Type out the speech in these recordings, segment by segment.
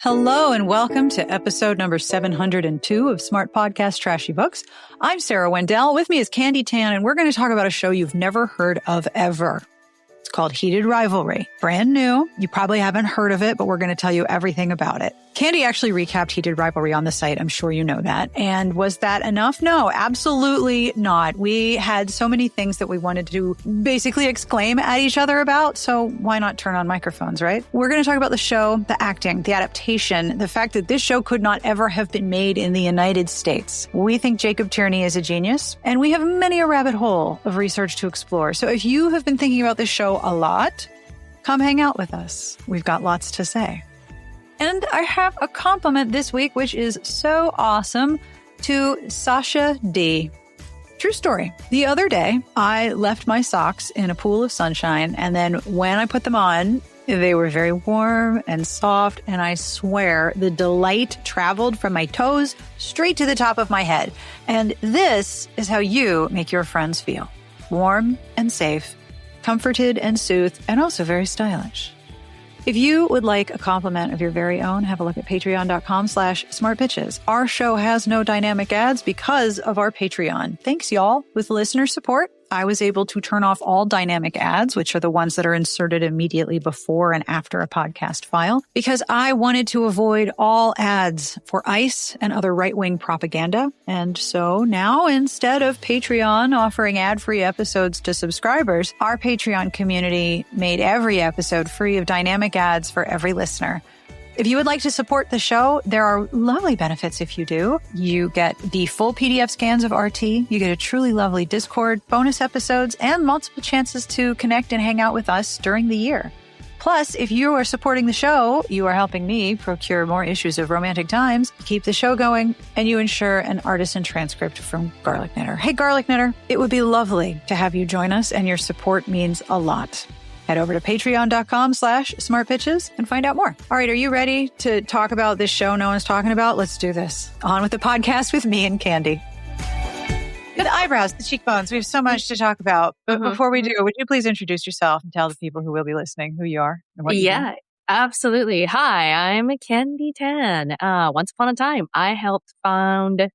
Hello and welcome to episode number 702 of Smart Podcast Trashy Books. I'm Sarah Wendell. With me is Candy Tan, and we're going to talk about a show you've never heard of ever. It's called Heated Rivalry. Brand new. You probably haven't heard of it, but we're going to tell you everything about it. Candy actually recapped Heated Rivalry on the site. I'm sure you know that. And was that enough? No, absolutely not. We had so many things that we wanted to basically exclaim at each other about. So why not turn on microphones, right? We're going to talk about the show, the acting, the adaptation, the fact that this show could not ever have been made in the United States. We think Jacob Tierney is a genius, and we have many a rabbit hole of research to explore. So if you have been thinking about this show a lot, come hang out with us. We've got lots to say. And I have a compliment this week, which is so awesome, to Sasha D. True story. The other day, I left my socks in a pool of sunshine, and then when I put them on, they were very warm and soft, and I swear the delight traveled from my toes straight to the top of my head. And this is how you make your friends feel. Warm and safe, comforted and soothed, and also very stylish. If you would like a compliment of your very own, have a look at patreon.com/smartbitches. Our show has no dynamic ads because of our Patreon. Thanks, y'all. With listener support, I was able to turn off all dynamic ads, which are the ones that are inserted immediately before and after a podcast file, because I wanted to avoid all ads for ICE and other right-wing propaganda. And so now, instead of Patreon offering ad-free episodes to subscribers, our Patreon community made every episode free of dynamic ads for every listener. If you would like to support the show, there are lovely benefits if you do. You get the full PDF scans of RT, you get a truly lovely Discord, bonus episodes, and multiple chances to connect and hang out with us during the year. Plus, if you are supporting the show, you are helping me procure more issues of Romantic Times, keep the show going, and you ensure an artisan transcript from Garlic Knitter. Hey, Garlic Knitter, it would be lovely to have you join us, and your support means a lot. Head over to patreon.com/smartbitches and find out more. All right, are you ready to talk about this show no one's talking about? Let's do this. On with the podcast with me and Candy. The eyebrows, the cheekbones, we have so much to talk about. But before we do, would you please introduce yourself and tell the people who will be listening who you are and what you do? Absolutely. Hi, I'm Candy Tan. Once upon a time, I helped found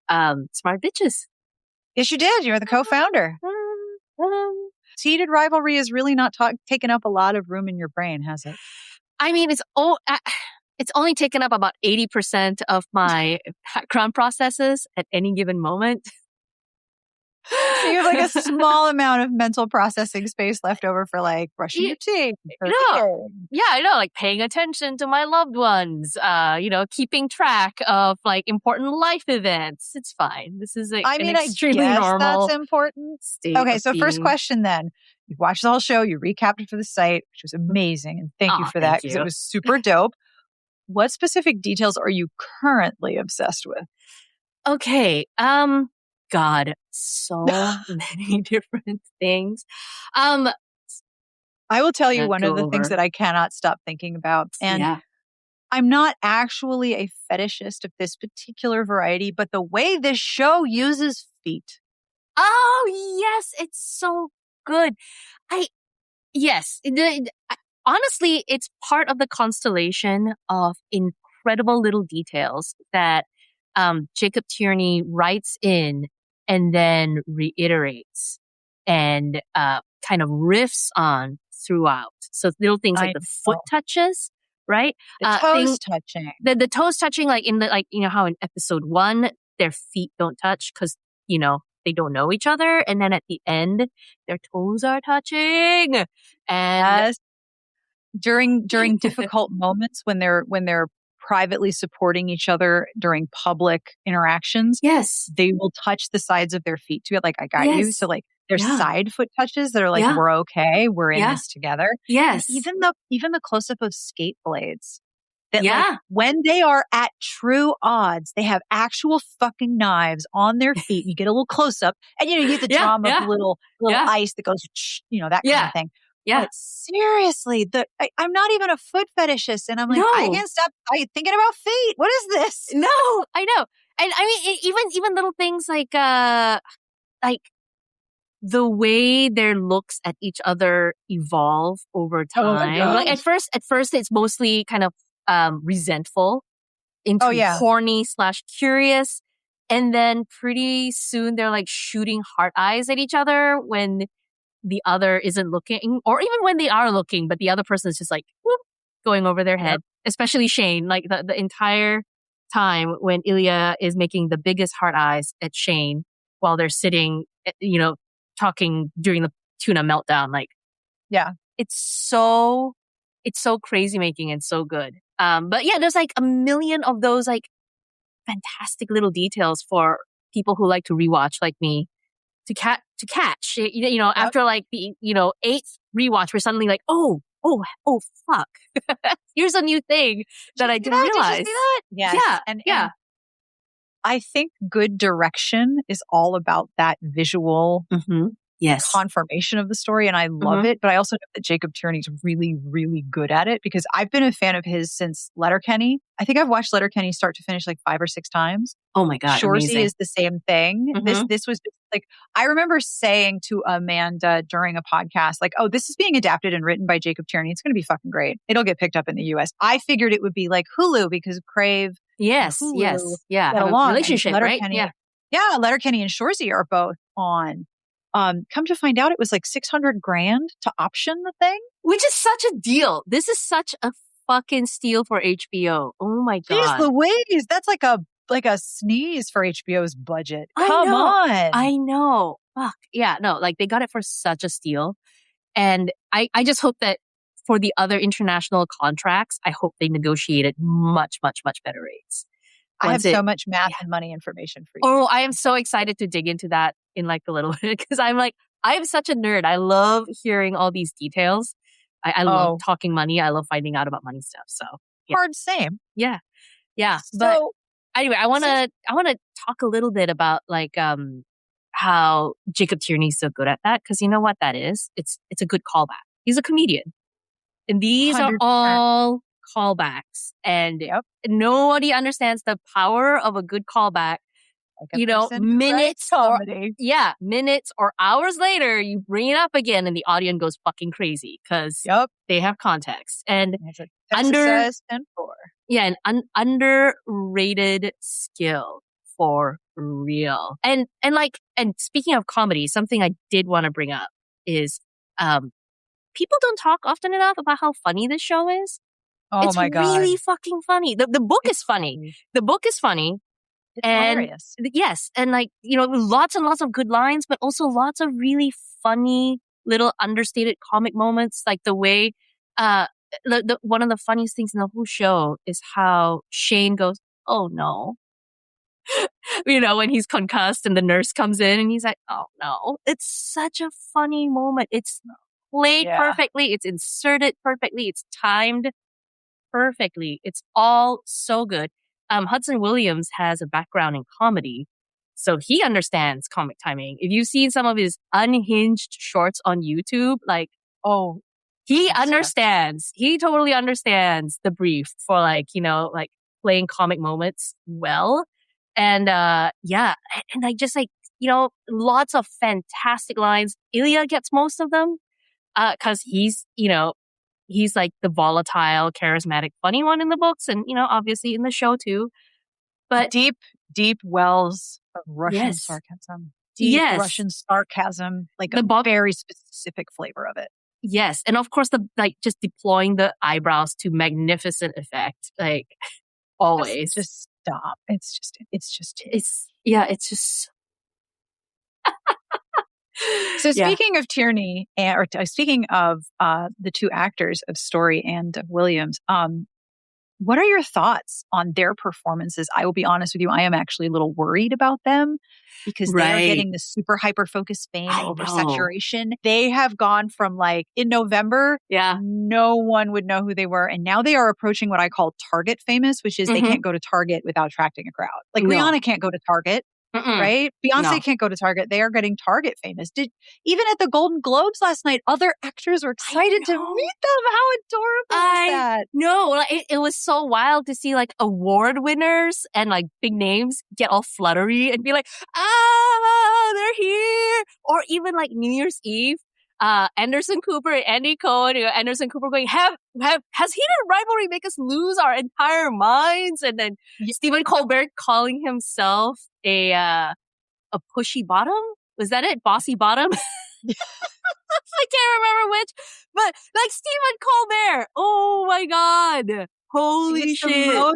Smart Bitches. Yes, you did. You're the co-founder. Heated Rivalry has really not taken up a lot of room in your brain, has it? I mean, it's only taken up about 80% of my background processes at any given moment. So you have like a small amount of mental processing space left over for like brushing your teeth. I know, like paying attention to my loved ones, keeping track of like important life events. It's fine. This is extremely normal. That's important. Okay, so first question then. You watched the whole show, you recapped it for the site, which was amazing. And thank you for that because it was super dope. What specific details are you currently obsessed with? Okay. God, so many different things. I will tell you one of the things that I cannot stop thinking about. And I'm not actually a fetishist of this particular variety, but the way this show uses feet. Oh, yes. It's so good. Honestly, it's part of the constellation of incredible little details that Jacob Tierney writes in and then reiterates and kind of riffs on throughout. So little things like the foot touches, right? The toes touching. The toes touching, like how in episode 1, their feet don't touch because, they don't know each other. And then at the end, their toes are touching. And during difficult moments when they're privately supporting each other during public interactions, yes, they will touch the sides of their feet to it. Like, I got you. So like there's side foot touches that are like, we're okay. We're in this together. Yes. And even the close up of skate blades that like, when they are at true odds, they have actual fucking knives on their feet. You get a little close up and you get the drama of the little ice that goes, that kind of thing. Yeah. But seriously, I'm not even a foot fetishist. And I'm like, I can't stop thinking about feet. What is this? No, I know. And I mean, even little things like the way their looks at each other evolve over time. Oh my God. Like at first it's mostly kind of resentful into horny / curious. And then pretty soon they're like shooting heart eyes at each other when the other isn't looking, or even when they are looking, but the other person is just like whoop, going over their head. Especially Shane, like the entire time when Ilya is making the biggest heart eyes at Shane while they're sitting, talking during the tuna meltdown. Like, it's so crazy making and so good. But yeah, there's like a million of those like fantastic little details for people who like to rewatch like me to catch. After like the eighth rewatch, we're suddenly like, oh fuck, here's a new thing that I didn't realize. Did you see that? Yes. Yeah, and I think good direction is all about that visual confirmation of the story, and I love it. But I also know that Jacob Tierney's really, really good at it because I've been a fan of his since Letterkenny. I think I've watched Letterkenny start to finish like 5 or 6 times. Oh my God, Shoresy is the same thing. This was just like, I remember saying to Amanda during a podcast, like, oh, this is being adapted and written by Jacob Tierney. It's going to be fucking great. It'll get picked up in the US. I figured it would be like Hulu because Crave. Hulu get have along. a relationship, right? Yeah, Letterkenny and Shoresy are both on. Come to find out, it was like $600,000 to option the thing, which is such a deal. This is such a fucking steal for HBO. Oh my God, jeez Louise, that's like a sneeze for HBO's budget. Come on, I know. Fuck yeah, no, like they got it for such a steal, and I just hope that for the other international contracts, I hope they negotiated much better rates. I have so much math and money information for you. Oh, I am so excited to dig into that in like a little bit because I'm such a nerd. I love hearing all these details. I love talking money. I love finding out about money stuff. So hard same. Yeah. So but anyway, I want to talk a little bit about like how Jacob Tierney's so good at that because you know what that is? It's a good callback. He's a comedian, and these 100%. Are all callbacks, and nobody understands the power of a good callback. Like minutes or hours later, you bring it up again, and the audience goes fucking crazy because they have context and an underrated skill for real. And speaking of comedy, something I did want to bring up is people don't talk often enough about how funny this show is. Oh my God. It's really fucking funny. The book is funny. The book is funny. It's hilarious. Yes. And like, lots and lots of good lines, but also lots of really funny little understated comic moments. Like the way, one of the funniest things in the whole show is how Shane goes, oh no. When he's concussed and the nurse comes in and he's like, oh no. It's such a funny moment. It's played perfectly. It's inserted perfectly. It's timed perfectly. It's all so good. Hudson Williams has a background in comedy, so he understands comic timing. If you've seen some of his unhinged shorts on YouTube, like, he understands. He totally understands the brief for like playing comic moments well. And and I just lots of fantastic lines. Ilya gets most of them because he's like the volatile, charismatic, funny one in the books and, obviously in the show too. But deep wells of Russian sarcasm. Russian sarcasm, like a very specific flavor of it. Yes. And of course, just deploying the eyebrows to magnificent effect. Like always. Just stop. It's just. So speaking of Tierney, or speaking of the two actors of Story and of Williams, what are your thoughts on their performances? I will be honest with you, I am actually a little worried about them because they are getting this super hyper-focused fame and oversaturation. They have gone from like, in November, no one would know who they were. And now they are approaching what I call Target famous, which is they can't go to Target without attracting a crowd. Like Rihanna can't go to Target. Right? Beyonce can't go to Target. They are getting Target famous. Even at the Golden Globes last night, other actors were excited to meet them. How adorable is that? No, it was so wild to see like award winners and like big names get all fluttery and be like, they're here. Or even like New Year's Eve, Anderson Cooper and Andy Cohen. Anderson Cooper going, has heated rivalry make us lose our entire minds? And then Stephen Colbert calling himself a pushy bottom. Was that it? Bossy bottom? I can't remember which, but like Stephen Colbert. Oh my God. Holy shit.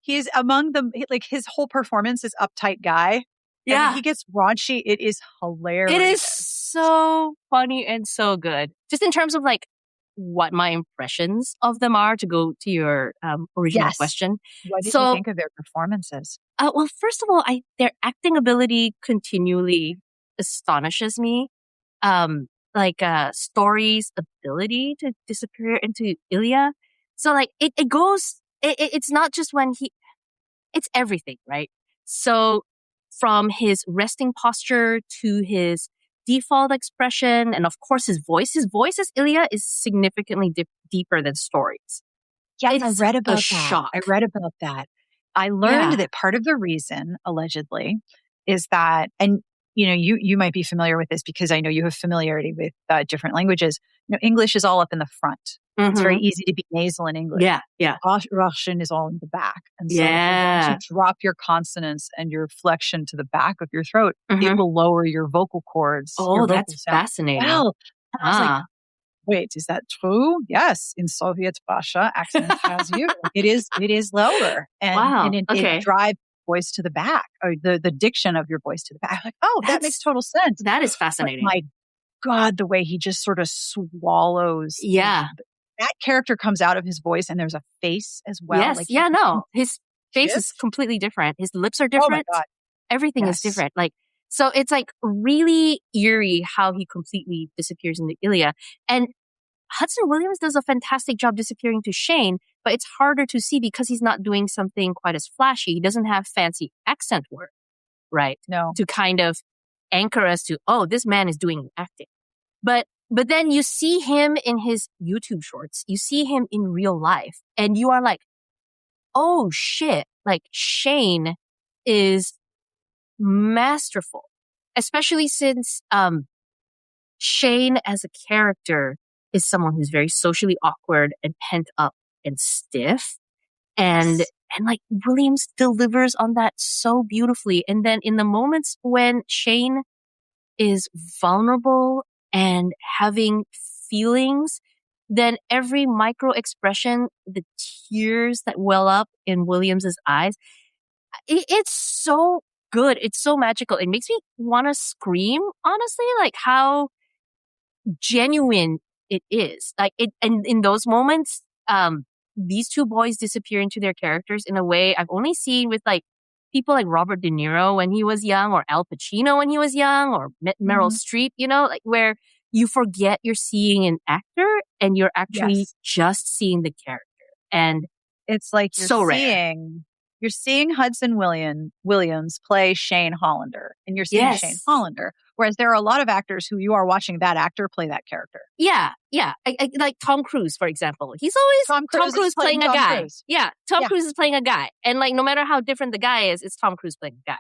He's among them. Like his whole performance is uptight guy. Yeah. And when he gets raunchy, it is hilarious. It is so funny and so good. Just in terms of like what my impressions of them are, to go to your original question. What did you think of their performances? Well, first of all, their acting ability continually astonishes me. Story's ability to disappear into Ilya. So like it goes, it's not just when it's everything, right? So from his resting posture to his default expression, and of course his voice as Ilya is significantly deeper than Story's. Yeah, I read about that. I learned that part of the reason, allegedly, is that, and you might be familiar with this because I know you have familiarity with different languages. English is all up in the front. Mm-hmm. It's very easy to be nasal in English. Yeah. Russian is all in the back. And so once you drop your consonants and your flexion to the back of your throat, it will lower your vocal cords. Oh, that's fascinating. Well, I was like, wait, is that true? Yes. In Soviet Russia, accent has you. It is lower. And it drives voice to the back, or the diction of your voice to the back. I'm like, that makes total sense. That is fascinating. But my God, the way he just sort of swallows. Yeah. That character comes out of his voice and there's a face as well. Yes. His face is completely different. His lips are different. Oh my God. Everything is different. So it's like really eerie how he completely disappears into Ilya. And Hudson Williams does a fantastic job disappearing to Shane, but it's harder to see because he's not doing something quite as flashy. He doesn't have fancy accent work, right? No. To kind of anchor us to, this man is doing acting. But then you see him in his YouTube shorts. You see him in real life. And you are like, oh shit. Like Shane is masterful. Especially since Shane as a character is someone who's very socially awkward and pent up and stiff. And like Williams delivers on that so beautifully. And then in the moments when Shane is vulnerable and having feelings, then every micro expression, the tears that well up in Williams's eyes, it's so good. It's so magical. It makes me want to scream, honestly, like how genuine it is. Like and in those moments, these two boys disappear into their characters in a way I've only seen with like people like Robert De Niro when he was young, or Al Pacino when he was young, or Meryl Streep, like where you forget you're seeing an actor and you're actually just seeing the character. And it's like you're seeing Hudson Williams play Shane Hollander, and you're seeing Shane Hollander. Whereas there are a lot of actors who you are watching that actor play that character. Yeah. Like Tom Cruise, for example. He's always Tom Cruise playing a guy. Cruise. Yeah, Tom Cruise is playing a guy. And like no matter how different the guy is, it's Tom Cruise playing a guy.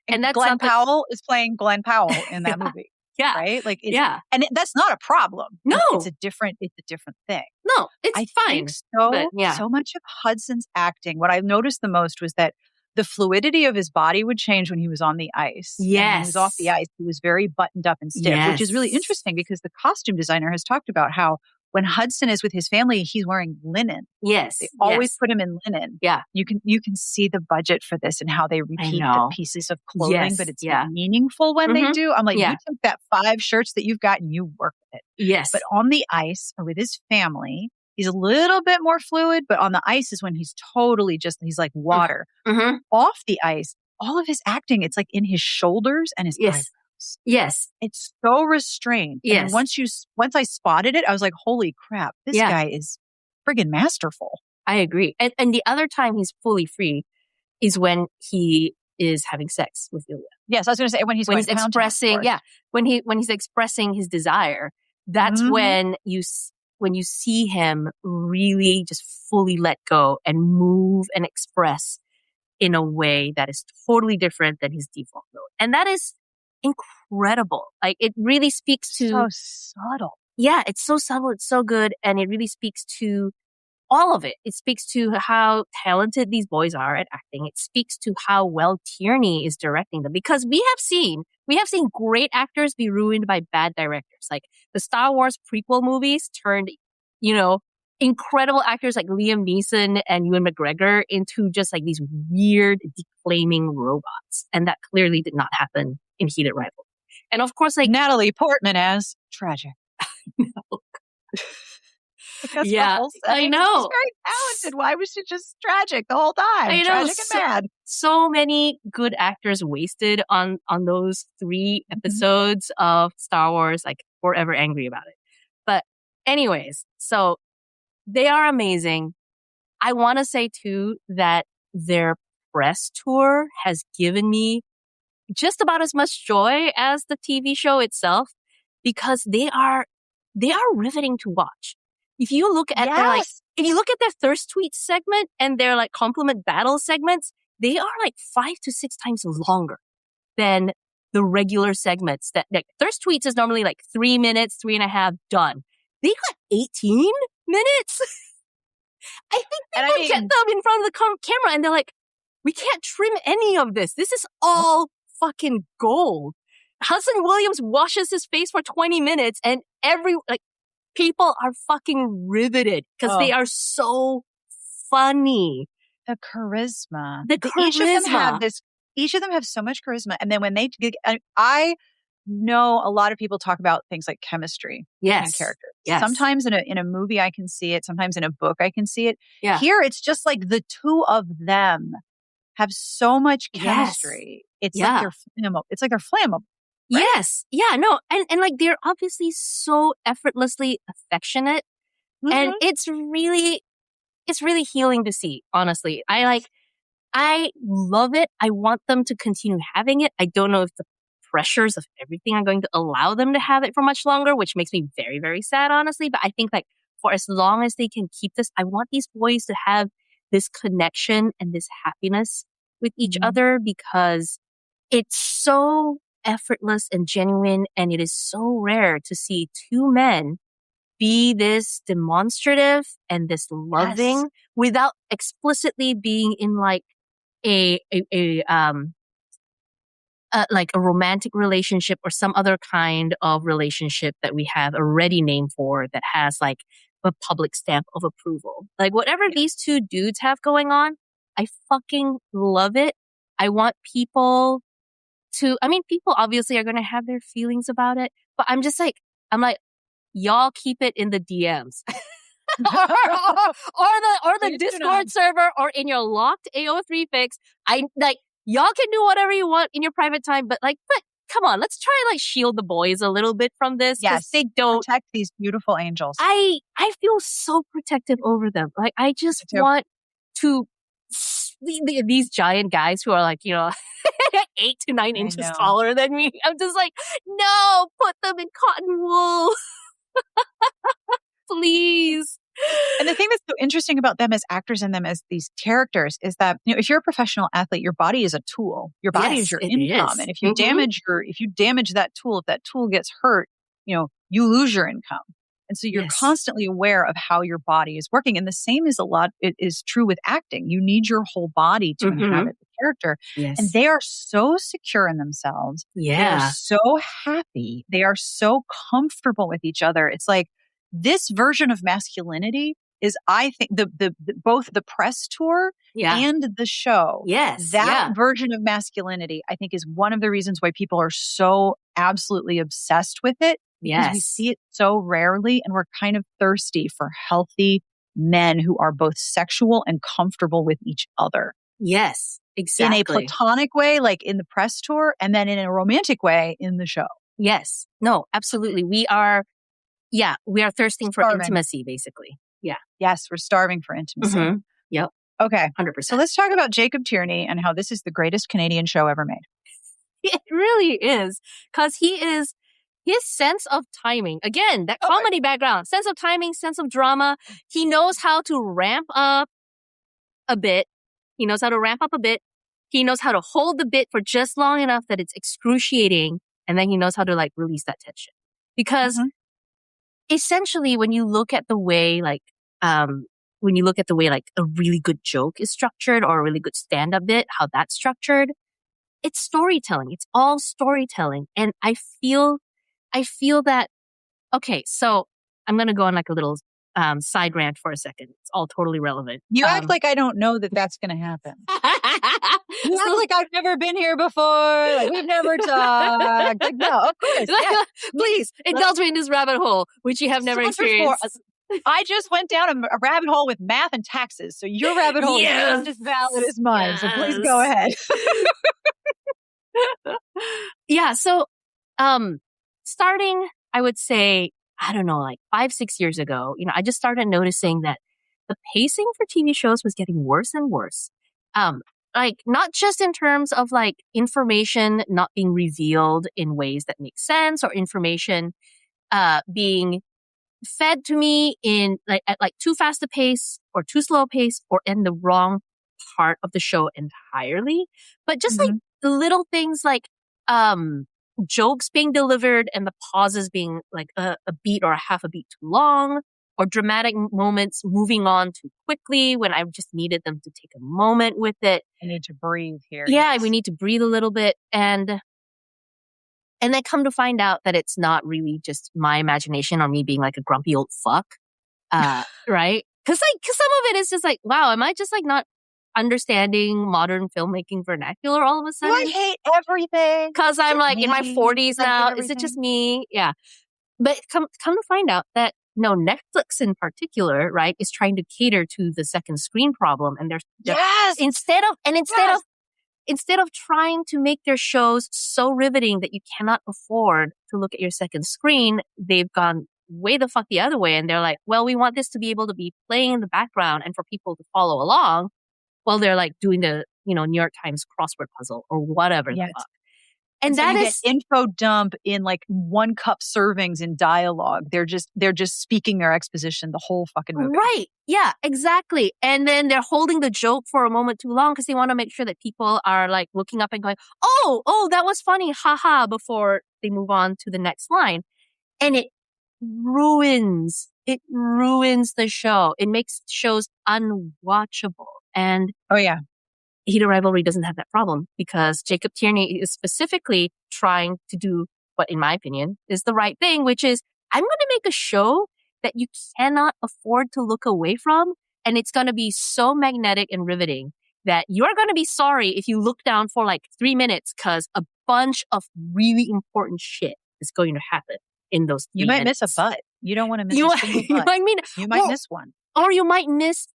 And that's Glenn Powell is playing Glenn Powell in that movie. Yeah. Right? Like and that's not a problem. No. It's a different thing. No, it's fine. So much of Hudson's acting, what I noticed the most was that the fluidity of his body would change when he was on the ice. Yes. And when he was off the ice, he was very buttoned up and stiff, which is really interesting because the costume designer has talked about how when Hudson is with his family, he's wearing linen. Yes. They always put him in linen. Yeah. You can see the budget for this and how they repeat the pieces of clothing, but it's meaningful when they do. I'm like, you took that 5 shirts that you've got and you work with it. Yes. But on the ice or with his family, he's a little bit more fluid, but on the ice is when he's totally he's like water. Mm-hmm. Off the ice, all of his acting, it's like in his shoulders and his eyebrows. Yes. It's so restrained. Yes. And once I spotted it, I was like, holy crap, this guy is friggin' masterful. I agree. And the other time he's fully free is when he is having sex with Ilya. Yes, I was going to say when he's expressing, when he's expressing his desire, that's when you see him really just fully let go and move and express in a way that is totally different than his default mode. And that is incredible. Like, it really speaks to... So subtle. Yeah, it's so subtle. It's so good. And it really speaks to all of it. It speaks to how talented these boys are at acting. It speaks to how well Tierney is directing them. Because we have seen great actors be ruined by bad directors. Like the Star Wars prequel movies turned, incredible actors like Liam Neeson and Ewan McGregor into just like these weird, declaiming robots. And that clearly did not happen in Heated Rivalry. And of course, like Natalie Portman as tragic. Because yeah, the whole setting, I know. She's very talented. Why was she just tragic the whole time? I know, tragic and mad. So many good actors wasted on those 3 episodes of Star Wars. Like, forever angry about it. But anyways, so they are amazing. I want to say too that their press tour has given me just about as much joy as the TV show itself, because they are riveting to watch. If you look at their thirst tweet segment and their like compliment battle segments, they are like 5 to 6 times longer than the regular segments. That like, thirst tweets is normally like 3 minutes, 3.5, done. They got 18 minutes. I think people get them in front of the camera and they're like, we can't trim any of this. This is all fucking gold. Hudson Williams washes his face for 20 minutes and people are fucking riveted because they are so funny. The charisma. Each of them have so much charisma. And then when I know a lot of people talk about things like chemistry between characters. Yes. Sometimes in a movie I can see it. Sometimes in a book I can see it. Yeah. Here it's just like the two of them have so much chemistry. It's like they're flammable. It's like they're flammable. Right? Yes. Yeah, no. And like they're obviously so effortlessly affectionate. And it's really healing to see, honestly. I love it. I want them to continue having it. I don't know if the pressures of everything are going to allow them to have it for much longer, which makes me very, very sad, honestly. But I think like for as long as they can keep this, I want these boys to have this connection and this happiness with each other, because it's so effortless and genuine, and it is so rare to see 2 men be this demonstrative and this loving without explicitly being in like a romantic relationship or some other kind of relationship that we have a ready name for that has like a public stamp of approval. Like whatever these 2 dudes have going on, I fucking love it. I want people obviously are going to have their feelings about it, but I'm like, y'all keep it in the DMs or the Discord server or in your locked AO3 fix. Y'all can do whatever you want in your private time, but come on, let's try and like shield the boys a little bit from this. Yes, they don't protect these beautiful angels. I feel so protective over them. Like I just want to these giant guys who are like, 8 to 9 inches taller than me. I'm just like, no, put them in cotton wool. Please. And the thing that's so interesting about them as actors and them as these characters is that, if you're a professional athlete, your body is a tool. Your body is your income. And if you damage that tool, if that tool gets hurt, you lose your income. And so you're constantly aware of how your body is working. And the same is true with acting. You need your whole body to inhabit the character. Yes. And they are so secure in themselves. Yeah. They are so happy. They are so comfortable with each other. It's like this version of masculinity is, I think, both the press tour and the show. Yes. That version of masculinity, I think, is one of the reasons why people are so absolutely obsessed with it. Because we see it so rarely, and we're kind of thirsty for healthy men who are both sexual and comfortable with each other. Yes, exactly. In a platonic way, like in the press tour, and then in a romantic way in the show. Yes. No, absolutely. We are thirsting for intimacy, basically. Yeah. Yes, we're starving for intimacy. Yep. Okay. 100%. So let's talk about Jacob Tierney and how this is the greatest Canadian show ever made. It really is. Because his sense of timing, again, that comedy background, sense of timing, sense of drama. He knows how to ramp up a bit. He knows how to hold the bit for just long enough that it's excruciating. And then he knows how to like release that tension. Because essentially when you look at the way like a really good joke is structured or a really good stand-up bit, how that's structured, it's storytelling. It's all storytelling. And I feel that, okay, so I'm going to go on like a little side rant for a second. It's all totally relevant. You act like I don't know that that's going to happen. You act like I've never been here before. Like we've never talked. Like, no, of course. Yeah. Please indulge me in this rabbit hole, which you have never experienced. I just went down a rabbit hole with math and taxes. So your rabbit hole is just as valid as mine. So please go ahead. Yeah. So, starting, I would say, I don't know, like 5-6 years ago, I just started noticing that the pacing for TV shows was getting worse and worse. Like not just in terms of like information not being revealed in ways that make sense or information, being fed to me in like at like too fast a pace or too slow a pace or in the wrong part of the show entirely, but just like the little things like jokes being delivered and the pauses being like a beat or a half a beat too long, or dramatic moments moving on too quickly when I just needed them to take a moment with it. I need to breathe here. Yeah, yes. We need to breathe a little bit. And then come to find out that it's not really just my imagination or me being like a grumpy old fuck. Right? Because some of it is just like, wow, am I just like not understanding modern filmmaking vernacular all of a sudden? Do I hate everything? Because I'm like in my 40s now. Is it just me? Yeah. But come to find out that no, Netflix in particular, right, is trying to cater to the second screen problem. And they're instead of trying to make their shows so riveting that you cannot afford to look at your second screen, they've gone way the fuck the other way. And they're like, well, we want this to be able to be playing in the background and for people to follow along while they're like doing the, New York Times crossword puzzle or whatever the fuck. And so that you is get info dump in like 1 cup servings in dialogue. They're just speaking their exposition the whole fucking movie. Right. Yeah, exactly. And then they're holding the joke for a moment too long because they want to make sure that people are like looking up and going, oh, that was funny. Haha, before they move on to the next line. And it ruins the show. It makes shows unwatchable. And oh yeah. Heated Rivalry doesn't have that problem because Jacob Tierney is specifically trying to do what, in my opinion, is the right thing, which is I'm going to make a show that you cannot afford to look away from. And it's going to be so magnetic and riveting that you're going to be sorry if you look down for like 3 minutes because a bunch of really important shit is going to happen in those 3 minutes. You might miss a butt. You don't want to miss a single butt. You might miss one. Or you might miss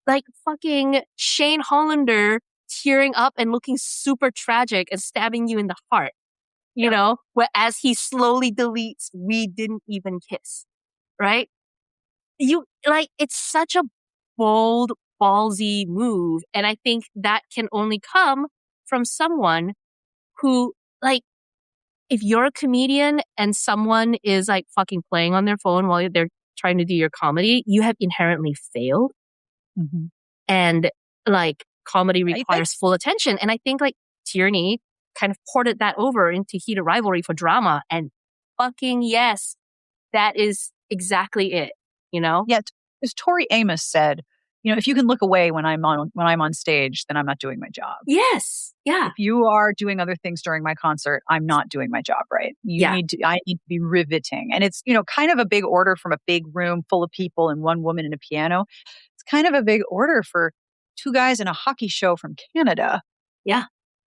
like fucking Shane Hollander tearing up and looking super tragic and stabbing you in the heart, you know, whereas he slowly deletes, we didn't even kiss, right? It's such a bold, ballsy move. And I think that can only come from someone who, like, if you're a comedian and someone is like fucking playing on their phone while they're trying to do your comedy, you have inherently failed. Mm-hmm. And like, comedy requires full attention. And I think like Tierney kind of ported that over into Heated Rivalry for drama. And fucking yes, that is exactly it, Yeah, as Tori Amos said, if you can look away when I'm on stage, then I'm not doing my job. Yes. Yeah. If you are doing other things during my concert, I'm not doing my job right. I need to be riveting. And it's, kind of a big order from a big room full of people and one woman and a piano. It's kind of a big order for 2 guys in a hockey show from Canada. Yeah.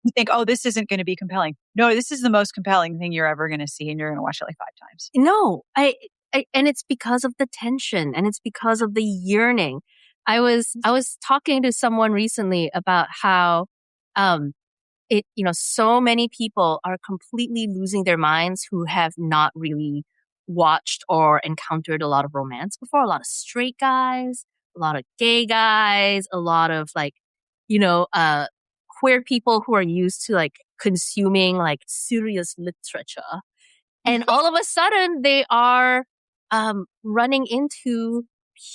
You think, oh, this isn't going to be compelling. No, this is the most compelling thing you're ever going to see. And you're going to watch it like 5 times. No, and it's because of the tension and it's because of the yearning. I was talking to someone recently about how, so many people are completely losing their minds who have not really watched or encountered a lot of romance before. A lot of straight guys, a lot of gay guys, a lot of like, queer people who are used to like consuming like serious literature. And all of a sudden they are running into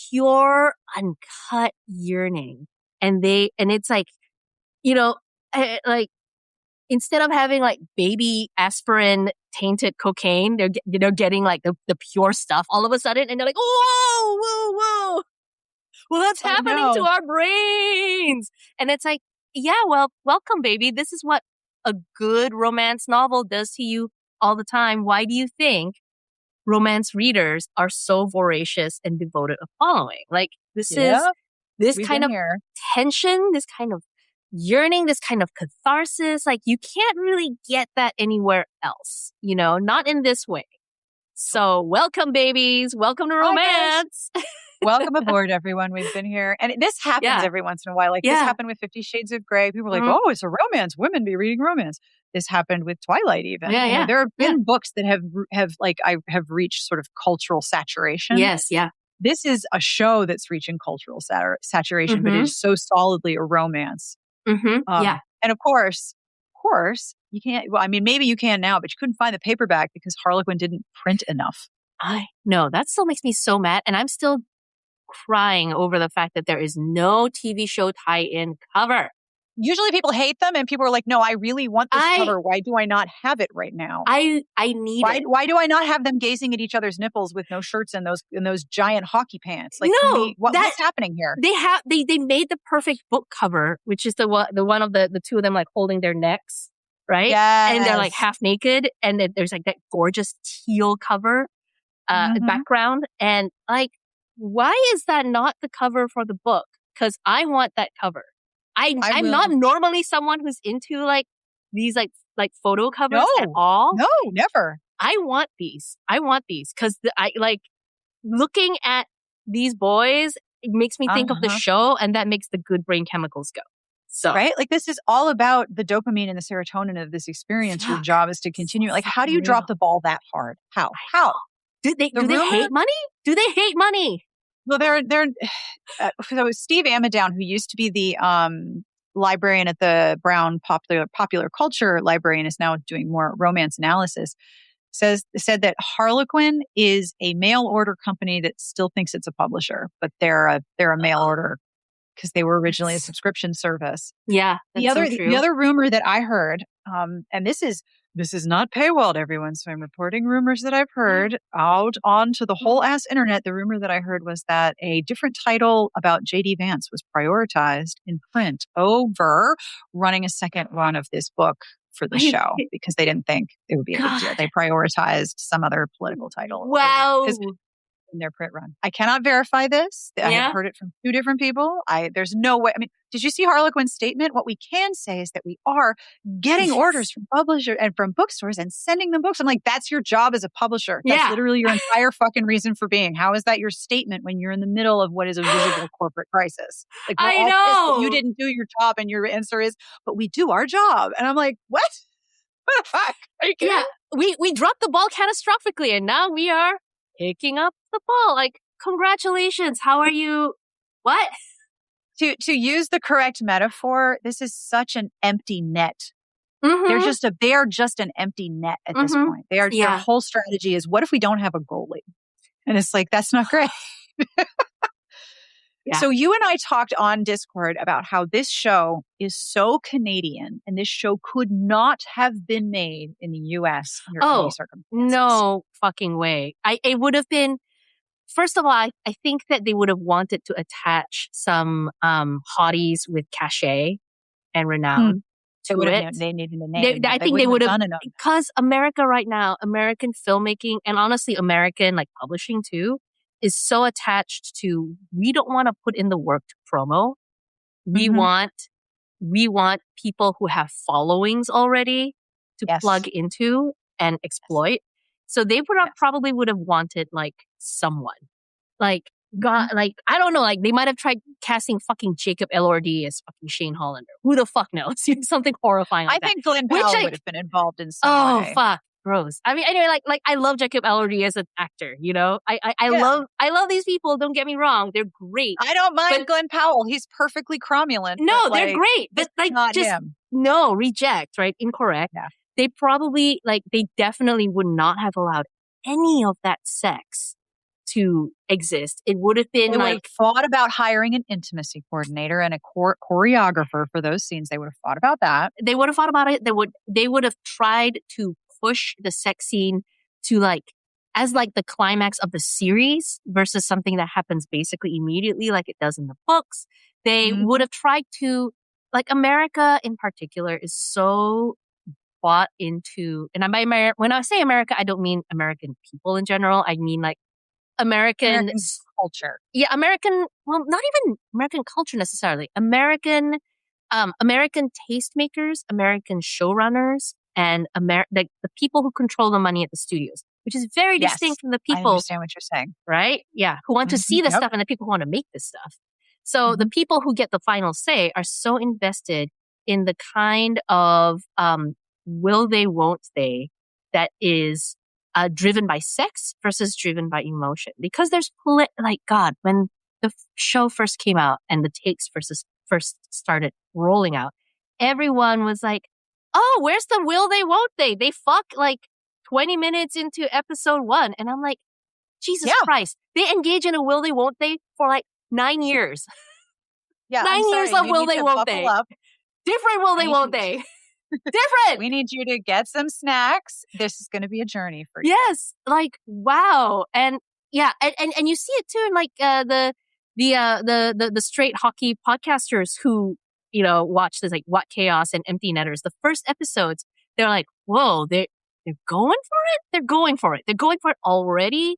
pure uncut yearning. And it's like, like instead of having like baby aspirin tainted cocaine. They're getting like the pure stuff all of a sudden, and they're like, whoa, whoa, whoa. Well, what's happening to our brains? And it's like, yeah, well, welcome, baby. This is what a good romance novel does to you all the time. Why do you think romance readers are so voracious and devoted of following? Like, this is this kind of tension, this kind of yearning, this kind of catharsis. Like, you can't really get that anywhere else, not in this way. So welcome, babies. Welcome to romance. Welcome aboard, everyone. We've been here. And this happens every once in a while. Like this happened with 50 Shades of Grey. People are like, oh, it's a romance. Women be reading romance. This happened with Twilight even. There have been books that have reached sort of cultural saturation. Yes, yeah. This is a show that's reaching cultural saturation, but it is so solidly a romance. And of course, you can't, well, I mean, maybe you can now, but you couldn't find the paperback because Harlequin didn't print enough. I know. That still makes me so mad. And I'm still crying over the fact that there is no TV show tie-in cover. Usually people hate them and people are like, no, I really want this cover. Why do I not have it right now? I need it. Why do I not have them gazing at each other's nipples with no shirts and those giant hockey pants? Like, what's happening here? They made the perfect book cover, which is the one of the two of them like holding their necks, right? Yes. And they're like half naked, and then there's like that gorgeous teal cover background, and like, why is that not the cover for the book? Because I want that cover. I'm not normally someone who's into like these like photo covers at all. No, never. I want these because I like looking at these boys. It makes me think of the show, and that makes the good brain chemicals go. So right, like this is all about the dopamine and the serotonin of this experience. Your job is to continue. Like, how do you drop the ball that hard? How? Do they hate money? Do they hate money? Well, so Steve Ammidown, who used to be the librarian at the Brown Popular Culture Library and is now doing more romance analysis, said that Harlequin is a mail order company that still thinks it's a publisher, but they're a mail order because they were originally a subscription service. Yeah, the other rumor that I heard, and this is not paywalled, everyone, so I'm reporting rumors that I've heard out onto the whole ass internet. The rumor that I heard was that a different title about J.D. Vance was prioritized in print over running a second run of this book for the show because they didn't think it would be a big deal. They prioritized some other political title. Wow. In their print run. I cannot verify this. I have heard it from two different people. There's no way. I mean, did you see Harlequin's statement? What we can say is that we are getting orders from publishers and from bookstores and sending them books. I'm like, that's your job as a publisher. That's literally your entire fucking reason for being. How is that your statement when you're in the middle of what is a visible corporate crisis? Like, I know you didn't do your job, and your answer is, but we do our job. And I'm like, what? What the fuck? Are you kidding? Yeah, we dropped the ball catastrophically, and now we are picking up the ball. Like, congratulations. How are you? What? To use the correct metaphor, this is such an empty net. They are just an empty net at this point. Their whole strategy is, what if we don't have a goalie? And it's like, that's not great. So you and I talked on Discord about how this show is so Canadian, and this show could not have been made in the U.S. under any circumstances. No fucking way. It would have been, first of all, I think that they would have wanted to attach some hotties with cachet and renown to it. They needed a name. I think they would have, because America right now, American filmmaking, and honestly American like publishing too, is so attached to, we don't want to put in the work to promo. We want people who have followings already to plug into and exploit. So they probably would have wanted like someone like like, I don't know, like they might have tried casting fucking Jacob Elordi as fucking Shane Hollander. Who the fuck knows? Something horrifying like I think Glenn Powell would have been involved in some way. Oh fuck. Gross. I mean, anyway, like I love Jacob Elordi as an actor. You know, I love these people. Don't get me wrong; they're great. I don't mind Glenn Powell. He's perfectly cromulent. No, they're great, but like not just him. No, reject. Right, incorrect. Yeah. They definitely would not have allowed any of that sex to exist. It would have been they would have thought about hiring an intimacy coordinator and a choreographer for those scenes. They would have thought about that. They would have thought about it. They would have tried to push the sex scene to as the climax of the series versus something that happens basically immediately like it does in the books. They would have tried to, America in particular is so bought into, and when I say America, I don't mean American people in general. I mean American culture. Yeah, well, not even American culture necessarily. American tastemakers, American showrunners, and the people who control the money at the studios, which is very distinct from the I people, understand what you're saying. right? Yeah, who want to see the stuff and the people who want to make this stuff. So the people who get the final say are so invested in the kind of will they, won't they that is driven by sex versus driven by emotion. Because there's God, when the show first came out and the takes first started rolling out, everyone was like, "Oh, where's the will they, won't they? They fuck 20 minutes into episode 1," and I'm like, Jesus Christ! They engage in a will they, won't they for 9 years. Yeah, 9 years of will they, won't they? Different will they, won't they? Different. We need you to get some snacks. This is going to be a journey for you. Yes, wow, and yeah, and you see it too in the straight hockey podcasters who watch this What Chaos and Empty Netters. The first episodes, they're like, whoa, they're going for it. They're going for it. They're going for it already.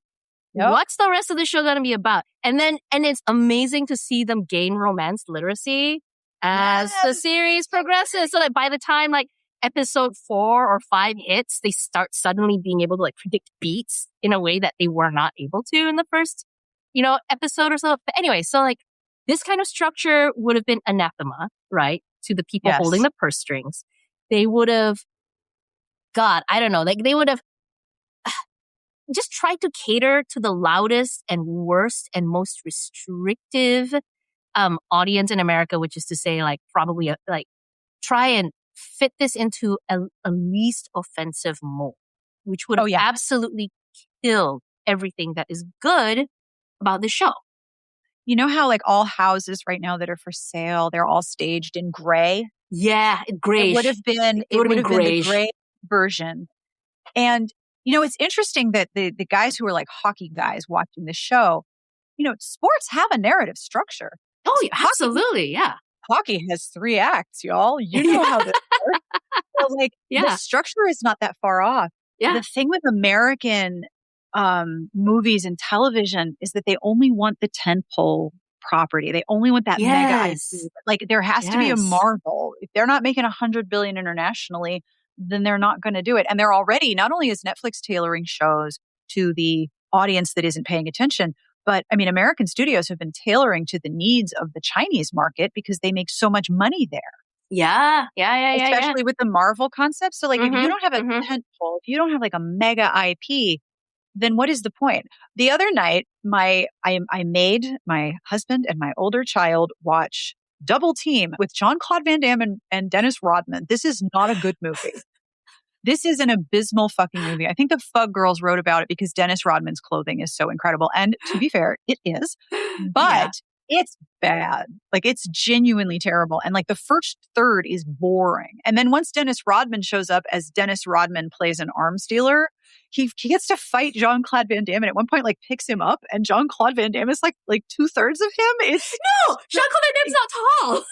Yep. What's the rest of the show going to be about? And it's amazing to see them gain romance literacy as the series progresses. So by the time episode 4 or 5 hits, they start suddenly being able to predict beats in a way that they were not able to in the first, episode or so. But anyway, so this kind of structure would have been anathema, right? To the people holding the purse strings. They would have, God, I don't know, they would have just tried to cater to the loudest and worst and most restrictive audience in America, which is to say, probably try and fit this into a least offensive mold, which would have absolutely killed everything that is good about the show. You know how all houses right now that are for sale, they're all staged in gray? Yeah, grayish. It would have been the gray version. And it's interesting that the guys who are hockey guys watching the show, sports have a narrative structure. Oh, yeah, absolutely. Yeah. Hockey has 3 acts, y'all. You know how this works. So, the structure is not that far off. Yeah. The thing with American movies and television is that they only want the tentpole property. They only want that mega IP. There has to be a Marvel. If they're not making $100 billion internationally, then they're not going to do it. And they're already, not only is Netflix tailoring shows to the audience that isn't paying attention, but American studios have been tailoring to the needs of the Chinese market because they make so much money there. Yeah. Especially with the Marvel concept. So if you don't have a tentpole, if you don't have a mega IP, then what is the point? The other night, I made my husband and my older child watch Double Team with Jean-Claude Van Damme and Dennis Rodman. This is not a good movie. This is an abysmal fucking movie. I think the Fug Girls wrote about it because Dennis Rodman's clothing is so incredible. And to be fair, it is. But it's bad. It's genuinely terrible. And the first third is boring. And then once Dennis Rodman shows up as Dennis Rodman plays an arms dealer, he gets to fight Jean-Claude Van Damme, and at one point picks him up, and Jean-Claude Van Damme is 2/3 of him. It's no, Jean-Claude Van Damme's not tall.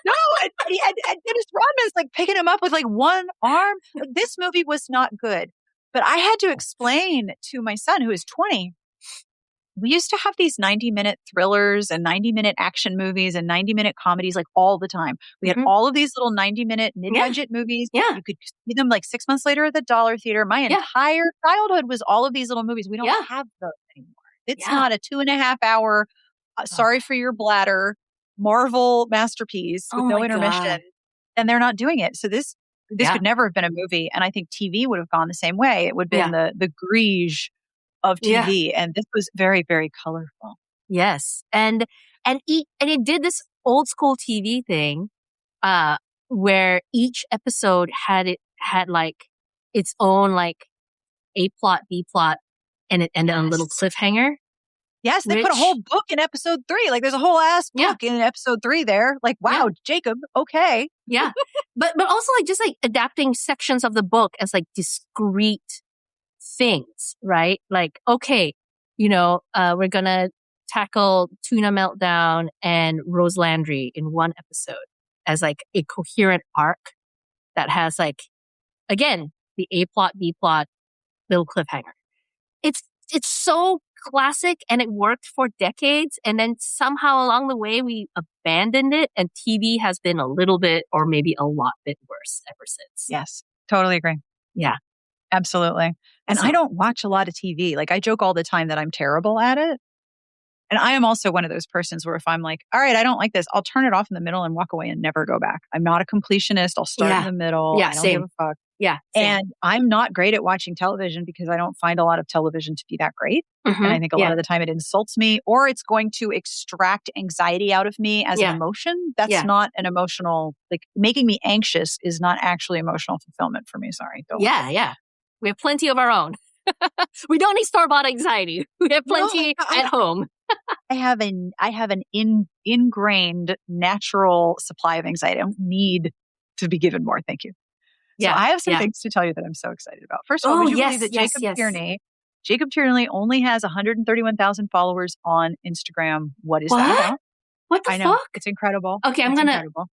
No, and Dennis Rodman's picking him up with one arm. This movie was not good. But I had to explain to my son, who is 20, we used to have these 90-minute thrillers and 90-minute action movies and 90-minute comedies all the time. We had all of these little 90-minute mid-budget movies. Yeah. You could see them 6 months later at the Dollar Theater. My entire childhood was all of these little movies. We don't have those anymore. It's not a 2.5 hour, sorry for your bladder, Marvel masterpiece with no intermission. God. And they're not doing it. So this could never have been a movie. And I think TV would have gone the same way. It would have been the grige of TV, and this was very, very colorful. Yes, and it did this old school TV thing, where each episode had its own A plot, B plot, and it ended on a little cliffhanger. Yes, they put a whole book in episode 3. There's a whole ass book in episode 3 there. Wow, Jacob, okay. Yeah. But also like just like adapting sections of the book as like discrete things, right? Like, okay, we're gonna tackle Tuna Meltdown and Rose Landry in one episode as like a coherent arc that has like, again, the A plot, B plot, little cliffhanger. It's so classic and it worked for decades. And then somehow along the way, we abandoned it and TV has been a little bit or maybe a lot bit worse ever since. Yes, totally agree. Yeah. Absolutely. And I don't watch a lot of TV. Like I joke all the time that I'm terrible at it. And I am also one of those persons where if I'm like, all right, I don't like this, I'll turn it off in the middle and walk away and never go back. I'm not a completionist. I'll start in the middle. Yeah, I don't same. give a fuck. Yeah. Same. And I'm not great at watching television because I don't find a lot of television to be that great. And I think a lot of the time it insults me or it's going to extract anxiety out of me as an emotion. That's not an emotional, like making me anxious is not actually emotional fulfillment for me. Sorry. Yeah. We have plenty of our own. We don't need store-bought anxiety. We have plenty at home. I have an ingrained natural supply of anxiety. I don't need to be given more. Thank you. So I have some things to tell you that I'm so excited about. First of all, would you believe that Jacob Tierney only has 131,000 followers on Instagram? What is that about? What the fuck? It's incredible. Okay, Incredible.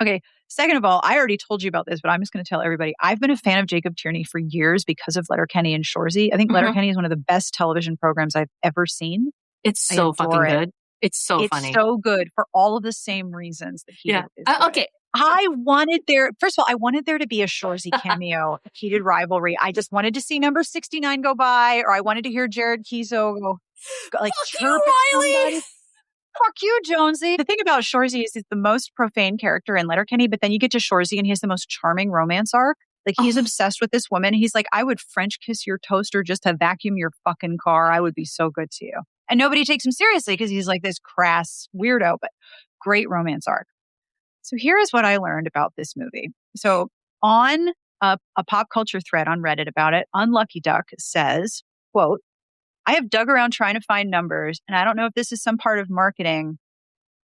Okay. Second of all, I already told you about this, but I'm just going to tell everybody. I've been a fan of Jacob Tierney for years because of Letterkenny and Shoresy. I think Letterkenny is one of the best television programs I've ever seen. It's so fucking good. It's so funny. It's so good for all of the same reasons that he is. Okay. I wanted there to be a Shoresy cameo, Heated Rivalry. I just wanted to see number 69 go by, or I wanted to hear Jared Keeso go like chirp at somebody. Fuck you, Jonesy. The thing about Shoresy is he's the most profane character in Letterkenny, but then you get to Shoresy and he has the most charming romance arc. Like he's obsessed with this woman. He's like, I would French kiss your toaster just to vacuum your fucking car. I would be so good to you. And nobody takes him seriously because he's like this crass weirdo, but great romance arc. So here is what I learned about this movie. So on a pop culture thread on Reddit about it, Unlucky Duck says, quote, I have dug around trying to find numbers, and I don't know if this is some part of marketing,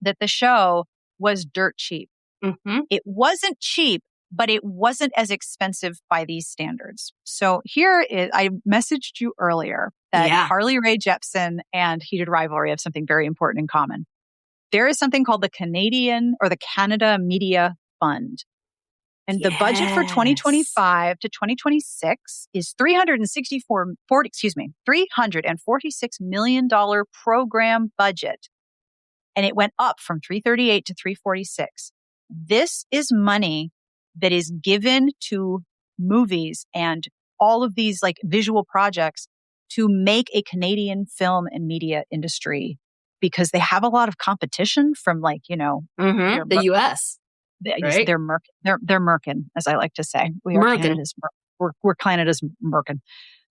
that the show was dirt cheap. It wasn't cheap, but it wasn't as expensive by these standards. So here is, I messaged you earlier that Carly Rae Jepsen and Heated Rivalry have something very important in common. There is something called the Canada Media Fund. And the budget for 2025 to 2026 is $346 million program budget. And it went up from 338 to 346. This is money that is given to movies and all of these like visual projects to make a Canadian film and media industry because they have a lot of competition from like, the US. Right? They're merkin, as I like to say. We're Canada's merkin.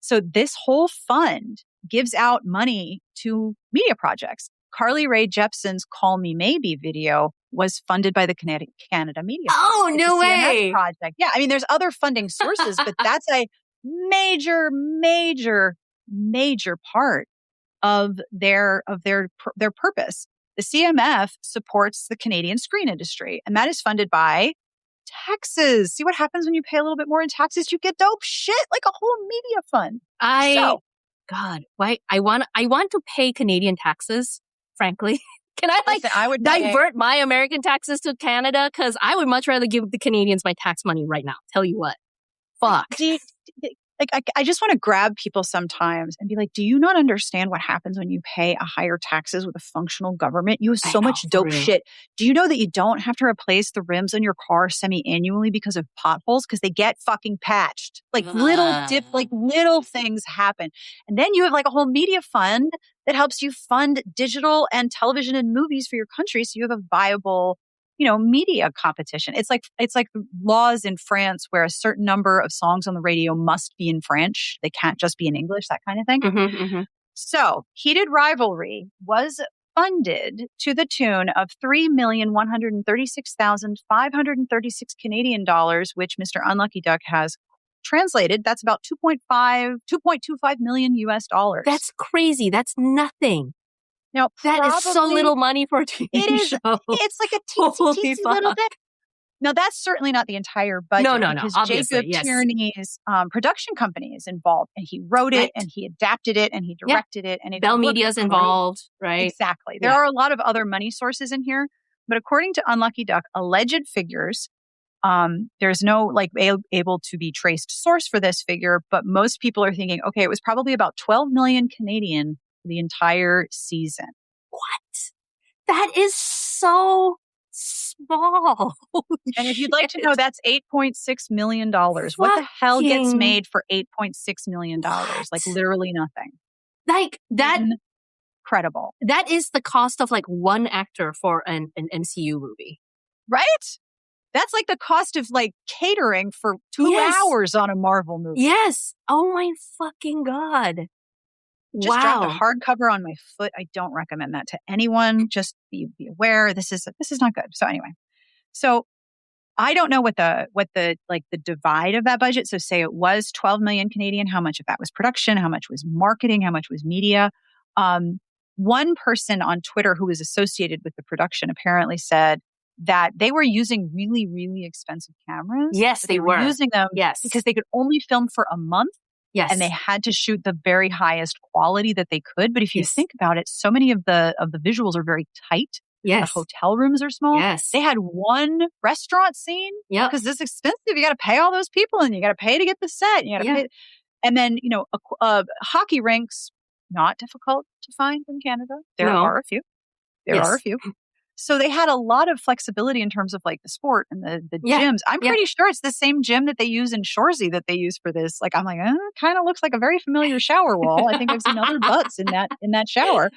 So this whole fund gives out money to media projects. Carly Rae Jepsen's Call Me Maybe video was funded by the Canada Media Fund. Oh, no way. Project. Yeah, I mean, there's other funding sources, but that's a major part of their purpose. The CMF supports the Canadian screen industry, and that is funded by taxes. See what happens when you pay a little bit more in taxes? You get dope shit, like a whole media fund. God, why I want to pay Canadian taxes, frankly. Can I would divert my American taxes to Canada? Because I would much rather give the Canadians my tax money right now. Tell you what. Fuck. I just want to grab people sometimes and be like, do you not understand what happens when you pay a higher taxes with a functional government? You have so much dope shit. Do you know that you don't have to replace the rims on your car semi-annually because of potholes? Because they get fucking patched. Like little things happen. And then you have like a whole media fund that helps you fund digital and television and movies for your country. So you have a viable media competition. It's like laws in France where a certain number of songs on the radio must be in French. They can't just be in English, that kind of thing. So Heated Rivalry was funded to the tune of $3,136,536 Canadian dollars, which Mr. Unlucky Duck has translated. That's about 2.25 million US dollars. That's crazy. That's nothing. Now, that is so little money for a TV show. It's like a teensy little bit. Now, that's certainly not the entire budget No. because Obviously, Jacob yes. Tierney's production company is involved, and he wrote it, and he adapted it, and he directed it, and it Bell looked Media's great. involved, right? Exactly. There are a lot of other money sources in here, but according to Unlucky Duck, alleged figures, there's no like able to be traced source for this figure, but most people are thinking, okay, it was probably about 12 million Canadian for the entire season. What? That is so small. And if you'd like to know, that's $8.6 million. What the hell gets made for $8.6 million? Like literally nothing. Like that. Incredible. That is the cost of like one actor for an MCU movie. Right? That's like the cost of like catering for 2 hours on a Marvel movie. Yes. Oh my fucking God. Just dropped a hardcover on my foot. I don't recommend that to anyone. Just be aware. This is not good. So anyway, I don't know what the divide of that budget. So say it was 12 million Canadian. How much of that was production? How much was marketing? How much was media? One person on Twitter who was associated with the production apparently said that they were using really, really expensive cameras. Yes, they were using them because they could only film for a month. Yes. And they had to shoot the very highest quality that they could. But if you think about it, so many of the visuals are very tight. Yes. The hotel rooms are small. Yes. They had one restaurant scene. Yeah. Because this is expensive. You got to pay all those people and you got to pay to get the set. You got to pay. And then, hockey rinks, not difficult to find in Canada. There are a few. There are a few. So they had a lot of flexibility in terms of like the sport and the gyms. I'm pretty sure it's the same gym that they use in Shoresy that they use for this. Like, I'm like, kind of looks like a very familiar shower wall. I think I've seen other butts in that shower.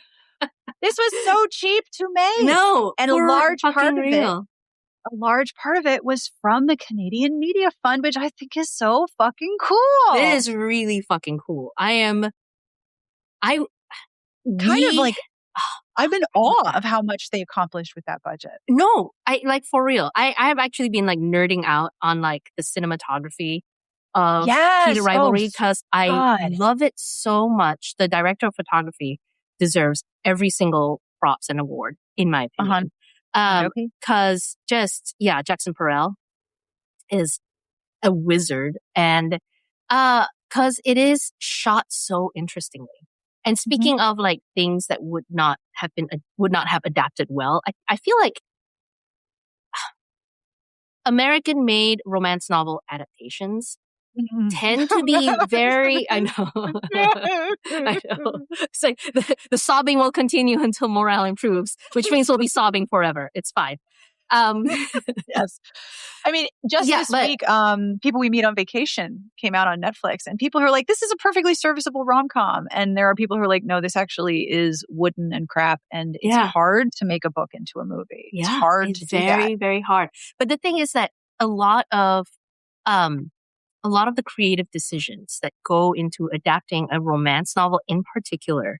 This was so cheap to make. No, and a large part of it was from the Canadian Media Fund, which I think is so fucking cool. It is really fucking cool. I'm in awe of how much they accomplished with that budget. No, I like for real. I have actually been like nerding out on like the cinematography of Heated Rivalry because I love it so much. The director of photography deserves every single props and award, in my opinion. Because Jackson Perrell is a wizard, and because it is shot so interestingly. And speaking of like things that would not have adapted well, I feel like American-made romance novel adaptations tend to be very, I know. It's like the sobbing will continue until morale improves, which means we'll be sobbing forever. It's fine. Yes. I mean, this week, People We Meet on Vacation came out on Netflix, and people who are like, this is a perfectly serviceable rom-com. And there are people who are like, no, this actually is wooden and crap. And it's hard to make a book into a movie. It's hard to do that. Very, very hard. But the thing is that a lot of the creative decisions that go into adapting a romance novel in particular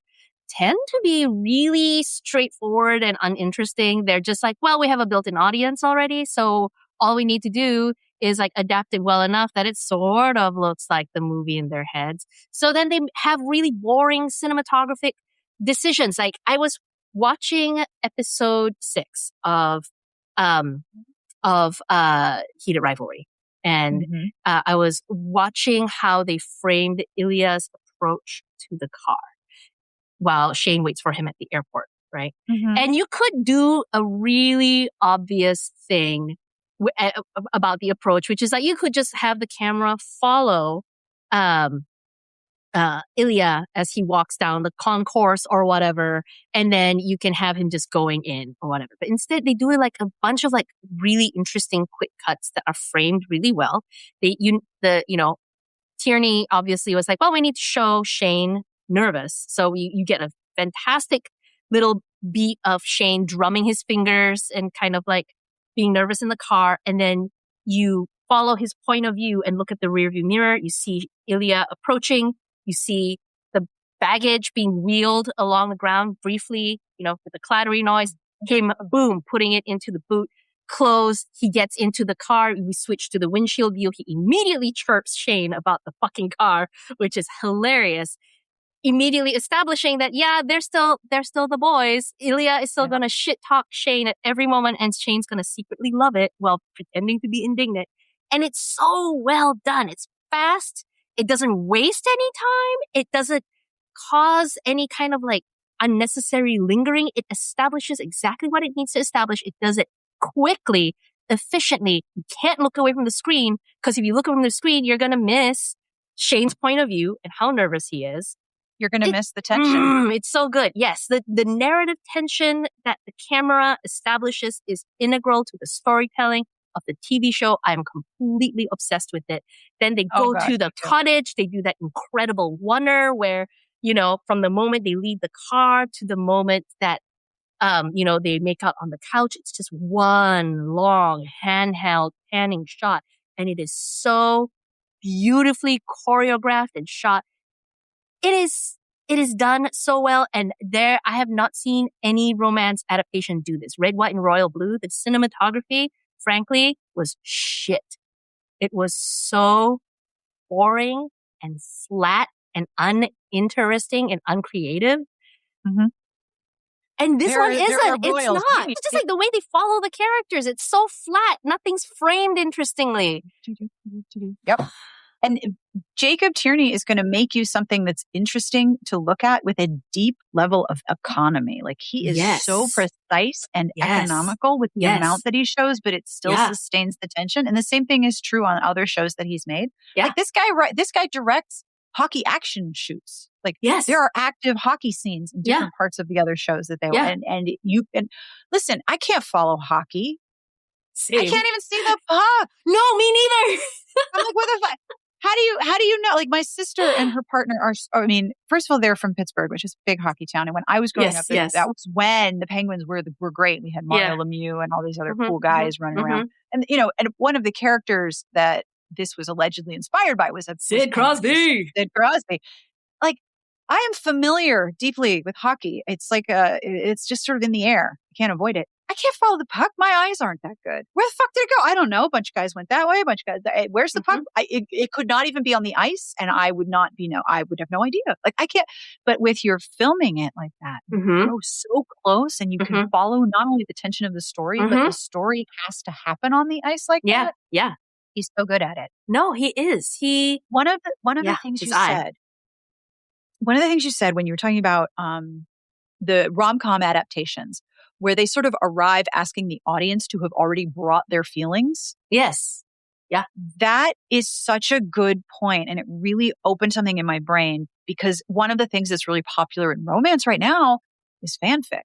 tend to be really straightforward and uninteresting. They're just like, well, we have a built-in audience already, so all we need to do is like adapt it well enough that it sort of looks like the movie in their heads. So then they have really boring cinematographic decisions. Like I was watching episode 6 of Heated Rivalry, and I was watching how they framed Ilya's approach to the car while Shane waits for him at the airport, right? And you could do a really obvious thing about the approach, which is that you could just have the camera follow Ilya as he walks down the concourse or whatever, and then you can have him just going in or whatever. But instead, they do it like a bunch of like really interesting quick cuts that are framed really well. Tierney obviously was like, well, we need to show Shane nervous. So you get a fantastic little beat of Shane drumming his fingers and kind of like being nervous in the car. And then you follow his point of view and look at the rearview mirror. You see Ilya approaching. You see the baggage being wheeled along the ground briefly, with a clattery noise. Him, boom, putting it into the boot. Closed. He gets into the car. We switch to the windshield view. He immediately chirps Shane about the fucking car, which is hilarious. immediately establishing that, yeah, they're still the boys. Ilya is still gonna shit talk Shane at every moment, and Shane's gonna secretly love it while pretending to be indignant. And it's so well done. It's fast. It doesn't waste any time. It doesn't cause any kind of like unnecessary lingering. It establishes exactly what it needs to establish. It does it quickly, efficiently. You can't look away from the screen, because if you look away from the screen, you're gonna miss Shane's point of view and how nervous he is. You're going to miss the tension. It's so good. Yes, the narrative tension that the camera establishes is integral to the storytelling of the TV show. I'm completely obsessed with it. Then they go to the cottage. They do that incredible wonder where, from the moment they leave the car to the moment that, they make out on the couch, it's just one long handheld panning shot. And it is so beautifully choreographed and shot. It is done so well, and I have not seen any romance adaptation do this. Red, White, and Royal Blue, the cinematography, frankly, was shit. It was so boring and flat and uninteresting and uncreative. Mm-hmm. And this one isn't. It's not. It's just like the way they follow the characters. It's so flat. Nothing's framed interestingly. Yep. And Jacob Tierney is going to make you something that's interesting to look at with a deep level of economy. Like he is so precise and economical with the amount that he shows, but it still sustains the tension. And the same thing is true on other shows that he's made. Yeah. Like this guy directs hockey action shoots. Like there are active hockey scenes in different parts of the other shows that they and listen, I can't follow hockey. Same. I can't even see the puck. No, me neither. I'm like, what the fuck? How do you know? Like my sister and her partner first of all, they're from Pittsburgh, which is a big hockey town. And when I was growing up, that was when the Penguins were great. We had Mario Lemieux and all these other cool guys running around. And, and one of the characters that this was allegedly inspired by was Sid Crosby. Like I am familiar deeply with hockey. It's like, it's just sort of in the air. You can't avoid it. I can't follow the puck. My eyes aren't that good. Where the fuck did it go? I don't know. A bunch of guys went that way. A bunch of guys. Where's the puck? It could not even be on the ice, and I would not be. I would have no idea. Like I can't. But with your filming it like that, you go so close, and you can follow not only the tension of the story, but the story has to happen on the ice like that. Yeah. He's so good at it. No, he is. One of the things you said. One of the things you said when you were talking about the rom-com adaptations, where they sort of arrive asking the audience to have already brought their feelings. Yes. Yeah. That is such a good point. And it really opened something in my brain, because one of the things that's really popular in romance right now is fanfic.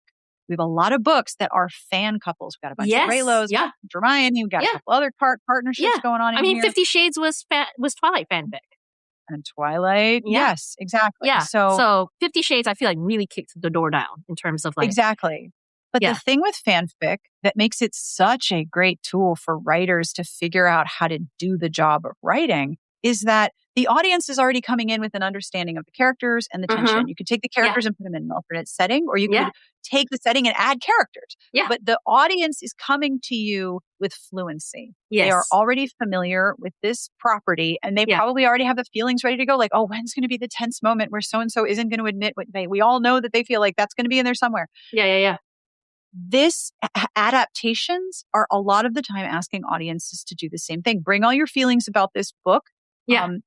We have a lot of books that are fan couples. We've got a bunch of Raylos, Hermione, we've got a couple other partnerships going on in here. 50 Shades was Twilight fanfic. And Twilight. Yeah. Yes, exactly. Yeah. So 50 Shades, I feel like really kicked the door down in terms of like. Exactly. But the thing with fanfic that makes it such a great tool for writers to figure out how to do the job of writing is that the audience is already coming in with an understanding of the characters and the tension. You could take the characters and put them in an alternate setting, or you could take the setting and add characters. Yeah. But the audience is coming to you with fluency. Yes. They are already familiar with this property, and they probably already have the feelings ready to go. Like, oh, when's going to be the tense moment where so-and-so isn't going to admit what we all know that they feel like that's going to be in there somewhere. Yeah. This adaptations are a lot of the time asking audiences to do the same thing. Bring all your feelings about this book.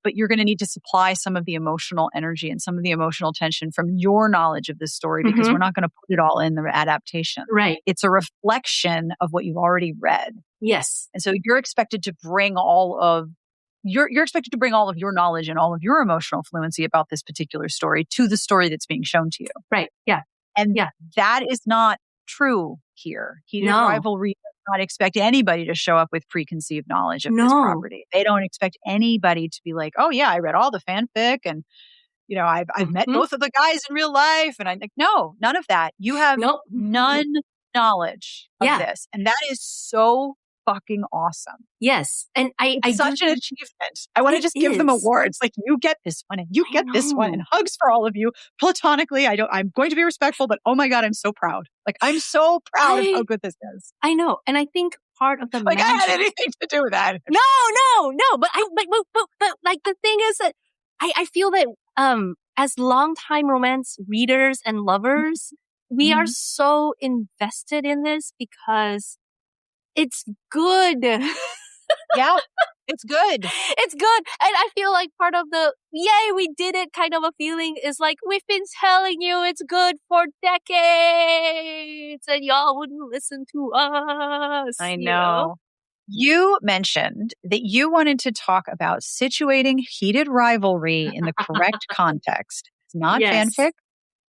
But you're going to need to supply some of the emotional energy and some of the emotional tension from your knowledge of this story, because we're not going to put it all in the adaptation. Right. It's a reflection of what you've already read. Yes. And so you're expected to bring all of your knowledge and all of your emotional fluency about this particular story to the story that's being shown to you. Right. Yeah. And that is not true here. Rivalry does not expect anybody to show up with preconceived knowledge of this property. They don't expect anybody to be like, oh yeah, I read all the fanfic and I've met both of the guys in real life. And I'm like, no, none of that. You have none knowledge of this. And that is so fucking awesome. Yes. And it's such an achievement. I want to just give them awards. Like, you get this one and you get this one, and hugs for all of you. Platonically, I'm going to be respectful, but oh my God, I'm so proud. Like, I'm so proud of how good this is. I know. And I think part of the magic, I had anything to do with that. No. But like the thing is that I feel that as longtime romance readers and lovers, we are Mhm. so invested in this because it's good. Yeah, it's good. It's good. And I feel like part of the yay, we did it kind of a feeling is like, we've been telling you it's good for decades and y'all wouldn't listen to us, I you know? know. You mentioned that you wanted to talk about situating heated rivalry in the correct context. It's not Yes. fanfic,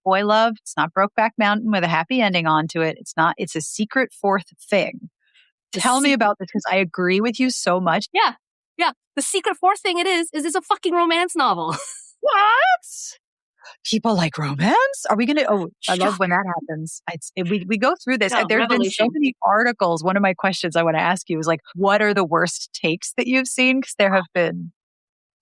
boy love. It's not Brokeback Mountain with a happy ending onto it. It's a secret fourth thing. The Tell me secret. about this because I agree with you so much. Yeah. Yeah. The secret fourth thing it is it's a fucking romance novel. What? People like romance? Are we going to? Oh, I love Shock. when that happens. We go through this. No, There have been so revelation. many articles. One of my questions I want to ask you is like, what are the worst takes that you've seen? Because there have been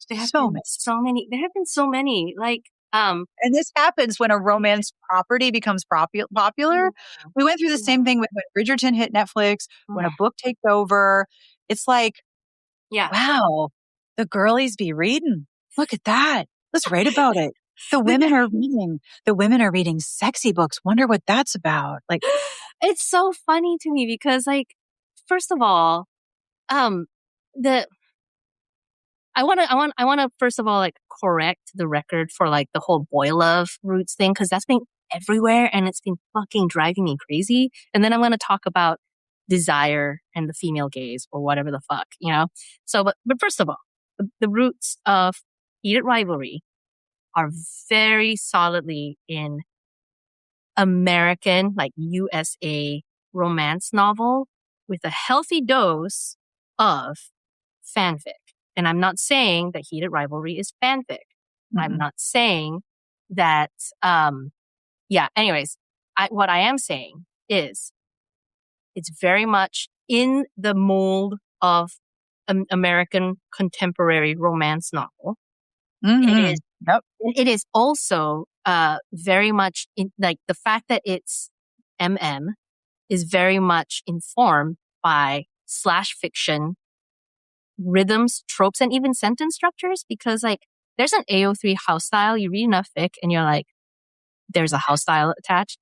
There have so been many. so many. There have been so many. Like, And this happens when a romance property becomes popular. We went through the same thing with when Bridgerton hit Netflix, when a book takes over. It's like, yeah. wow, the girlies be reading. Look at that. Let's write about it. The women are reading sexy books. Wonder what that's about. Like, It's so funny to me because, like, first of all, the I want to first of all like correct the record for like the whole boy love roots thing because that's been everywhere and it's been fucking driving me crazy. And then I'm going to talk about desire and the female gaze or whatever the fuck, you know. So, but first of all, the roots of heated rivalry are very solidly in American, like USA romance novel with a healthy dose of fanfic. And I'm not saying that heated rivalry is fanfic. I'm mm-mm. not saying that, anyways, what I am saying is it's very much in the mold of an American contemporary romance novel. It Mm-hmm. is Yep. it is also very much in like the fact that it's MM is very much informed by slash fiction rhythms, tropes, and even sentence structures because like there's an AO3 house style. You read enough fic and you're like, there's a house style attached.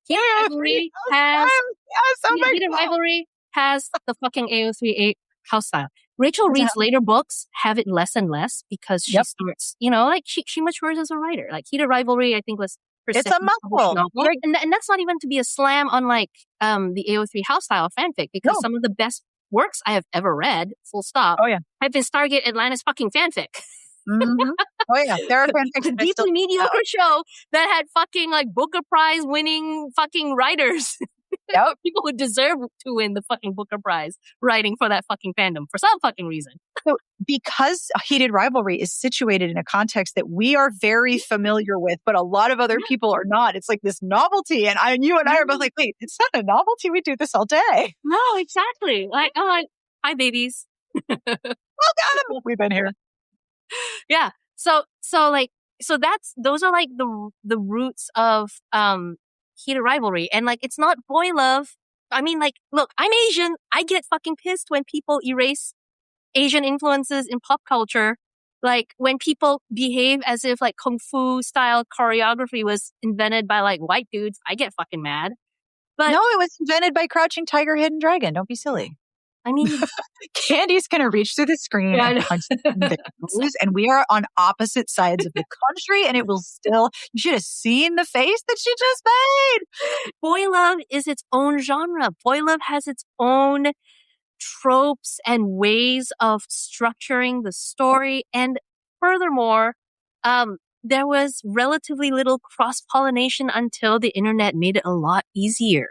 Heated Rivalry has Yes, oh my Heated God. Rivalry has the fucking AO3 house style. Rachel It's a- Reed's later books have it less and less because she Yep. starts, you know, like she matures as a writer. Like Heated Rivalry, I think was her It's a second published muscle. novel. And that's not even to be a slam on like the AO3 house style fanfic because No. some of the best works I have ever read, full stop, Oh, yeah. have been Stargate Atlantis fucking fanfic. Mm-hmm. Oh, yeah. There are fanfics It's a that I still deeply mediocre show that had fucking like Booker Prize winning fucking writers. Yep. People who deserve to win the fucking Booker Prize writing for that fucking fandom for some fucking reason. So because heated rivalry is situated in a context that we are very familiar with, but a lot of other people are not. It's like this novelty. And you and I are both like, wait, it's not a novelty. We do this all day. No, exactly. Like, oh, hi, babies. Welcome. We've been here. Yeah. So those are like the roots of heated rivalry, and like it's not boy love. I mean, like, look, I'm Asian. I get fucking pissed when people erase Asian influences in pop culture. Like when people behave as if like kung fu style choreography was invented by like white dudes, I get fucking mad. But No, it was invented by Crouching Tiger, Hidden Dragon. Don't be silly. I mean, Candy's going to reach through the screen yeah, I and know. punch them in the nose, and we are on opposite sides of the country, and it will still. You should have seen the face that she just made. boy love is its own genre. Boy love has its own tropes and ways of structuring the story. And furthermore, there was relatively little cross pollination until the internet made it a lot easier.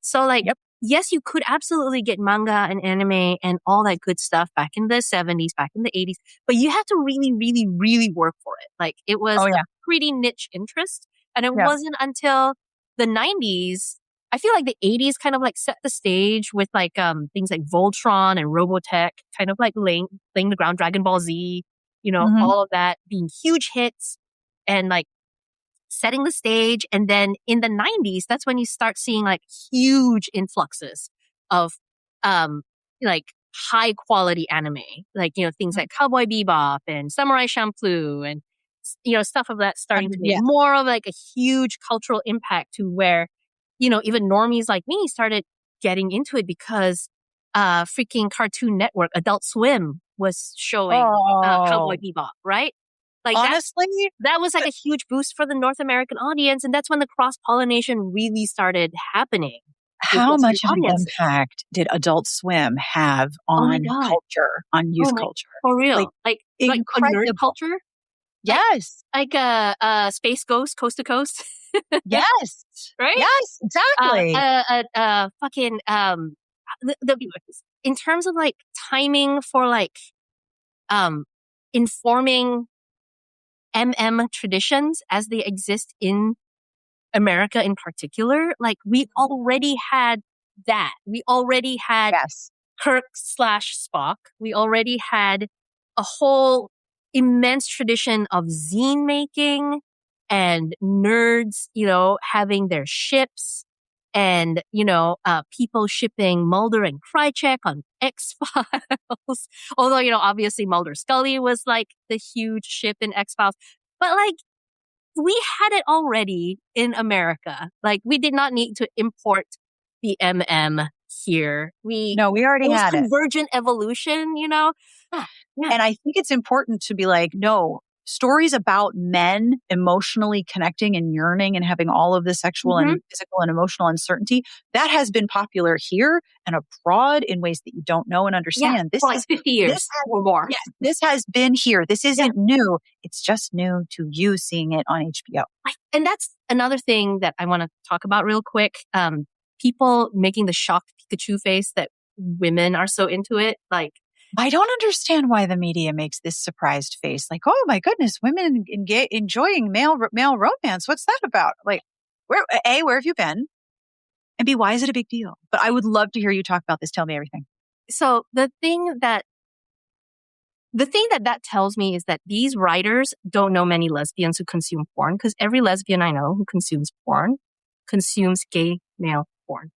So like, Yep. yes, you could absolutely get manga and anime and all that good stuff back in the 70s, back in the 80s, but you had to really, really, really work for it. Like it was Oh, yeah. a pretty niche interest. And it Yeah. wasn't until the 90s, I feel like the 80s kind of like set the stage with like things like Voltron and Robotech, kind of like laying the ground, Dragon Ball Z, you know, Mhm. all of that being huge hits and like setting the stage. And then in the 90s, that's when you start seeing like huge influxes of like high quality anime, like, you know, things like Cowboy Bebop and Samurai Champloo and stuff of that starting to make Yeah. more of like a huge cultural impact to where, even normies like me started getting into it because freaking Cartoon Network, Adult Swim was showing Cowboy Bebop, right? Like honestly, that was like a huge boost for the North American audience. And that's when the cross-pollination really started happening. how much of an impact did Adult Swim have on culture, on youth culture? For real. Like a nerd culture? Yes. Like Space Ghost, Coast to Coast. Yes. Right? Yes, exactly. Fucking in terms of like timing for like informing traditions as they exist in America in particular, like we already had that. We already had Kirk/Spock. We already had a whole immense tradition of zine making and nerds, having their ships and, people shipping Mulder and Krychek on X-Files. Although, obviously Mulder Scully was like the huge ship in X-Files. But like, we had it already in America. Like, we did not need to import the here. We already had it. Convergent evolution, Yeah. And I think it's important to be like, no, stories about men emotionally connecting and yearning and having all of the sexual and physical and emotional uncertainty, that has been popular here and abroad in ways that you don't know and understand. This for like 50 years or more. Yes, this has been here. This isn't new. It's just new to you seeing it on HBO. And that's another thing that I want to talk about real quick. People making the shocked Pikachu face that women are so into it. Like, I don't understand why the media makes this surprised face. Like, oh my goodness, women enjoying male romance. What's that about? Like, where have you been? And B, why is it a big deal? But I would love to hear you talk about this. Tell me everything. So the thing that tells me is that these writers don't know many lesbians who consume porn, because every lesbian I know who consumes porn consumes gay male porn.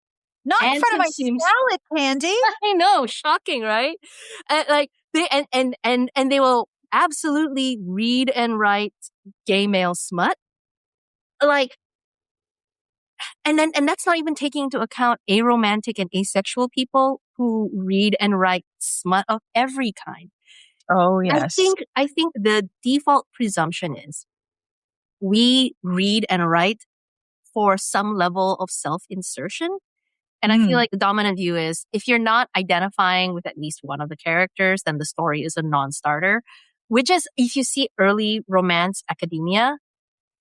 Not in front of my salad, Candy. I know, shocking, right? And they will absolutely read and write gay male smut. Like, and that's not even taking into account aromantic and asexual people who read and write smut of every kind. Oh, yes. I think the default presumption is we read and write for some level of self-insertion. And I feel like the dominant view is if you're not identifying with at least one of the characters, then the story is a non-starter. Which is, if you see early romance academia,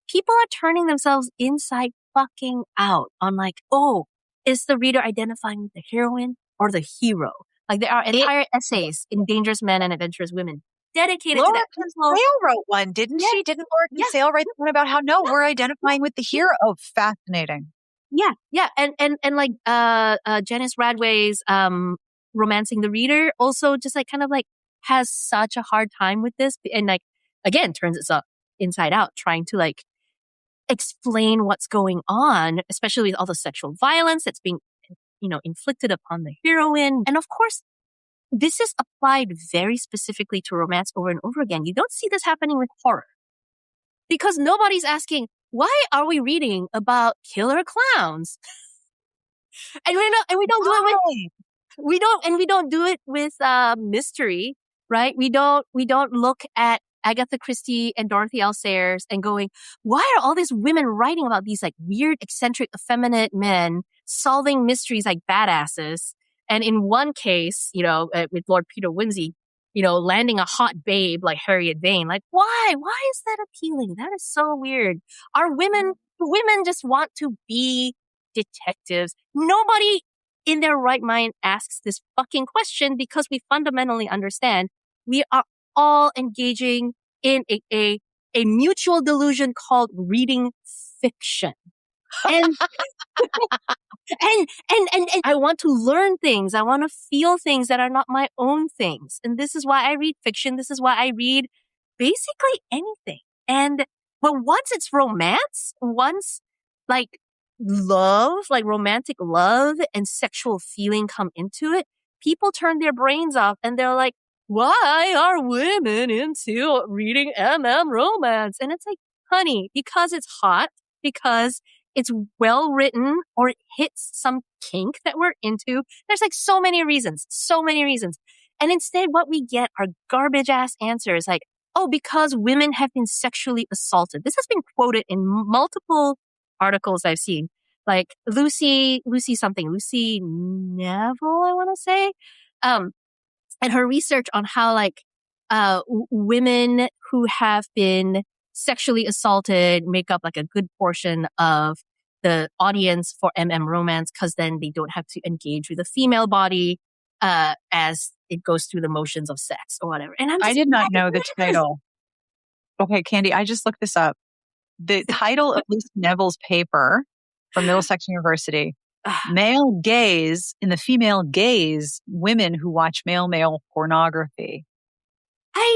people are turning themselves inside fucking out on like, oh, is the reader identifying with the heroine or the hero? Like there are entire essays in Dangerous Men and Adventurous Women dedicated to that. Laura Kinsale wrote one, didn't she? Didn't Laura Kinsale write one about how, no, we're identifying with the hero? Oh, fascinating. Yeah. And like, Janice Radway's, Romancing the Reader also just like kind of like has such a hard time with this. And like, again, turns itself inside out, trying to like explain what's going on, especially with all the sexual violence that's being, inflicted upon the heroine. And of course, this is applied very specifically to romance over and over again. You don't see this happening with horror because nobody's asking, why are we reading about killer clowns? And we don't do it with mystery, right? We don't look at Agatha Christie and Dorothy L. Sayers and going, why are all these women writing about these like weird, eccentric, effeminate men solving mysteries like badasses? And in one case, with Lord Peter Wimsey, landing a hot babe like Harriet Vane. Like, why? Why is that appealing? That is so weird. Women just want to be detectives. Nobody in their right mind asks this fucking question because we fundamentally understand we are all engaging in a mutual delusion called reading fiction. And and I want to learn things. I want to feel things that are not my own things. And this is why I read fiction. This is why I read basically anything. But once it's romance, once like love, like romantic love and sexual feeling come into it, people turn their brains off and they're like, why are women into reading romance? And it's like, honey, because it's hot, because it's well written, or it hits some kink that we're into. There's like so many reasons. And instead what we get are garbage ass answers like, oh, because women have been sexually assaulted. This has been quoted in multiple articles I've seen. Like Lucy Neville, I want to say. And her research on how like women who have been sexually assaulted make up like a good portion of the audience for romance, because then they don't have to engage with the female body as it goes through the motions of sex or whatever. And I did not know the title. Okay, Candy, I just looked this up. The title of Lucy Neville's paper from Middlesex University, Male Gaze in the Female Gaze, Women Who Watch Male Pornography.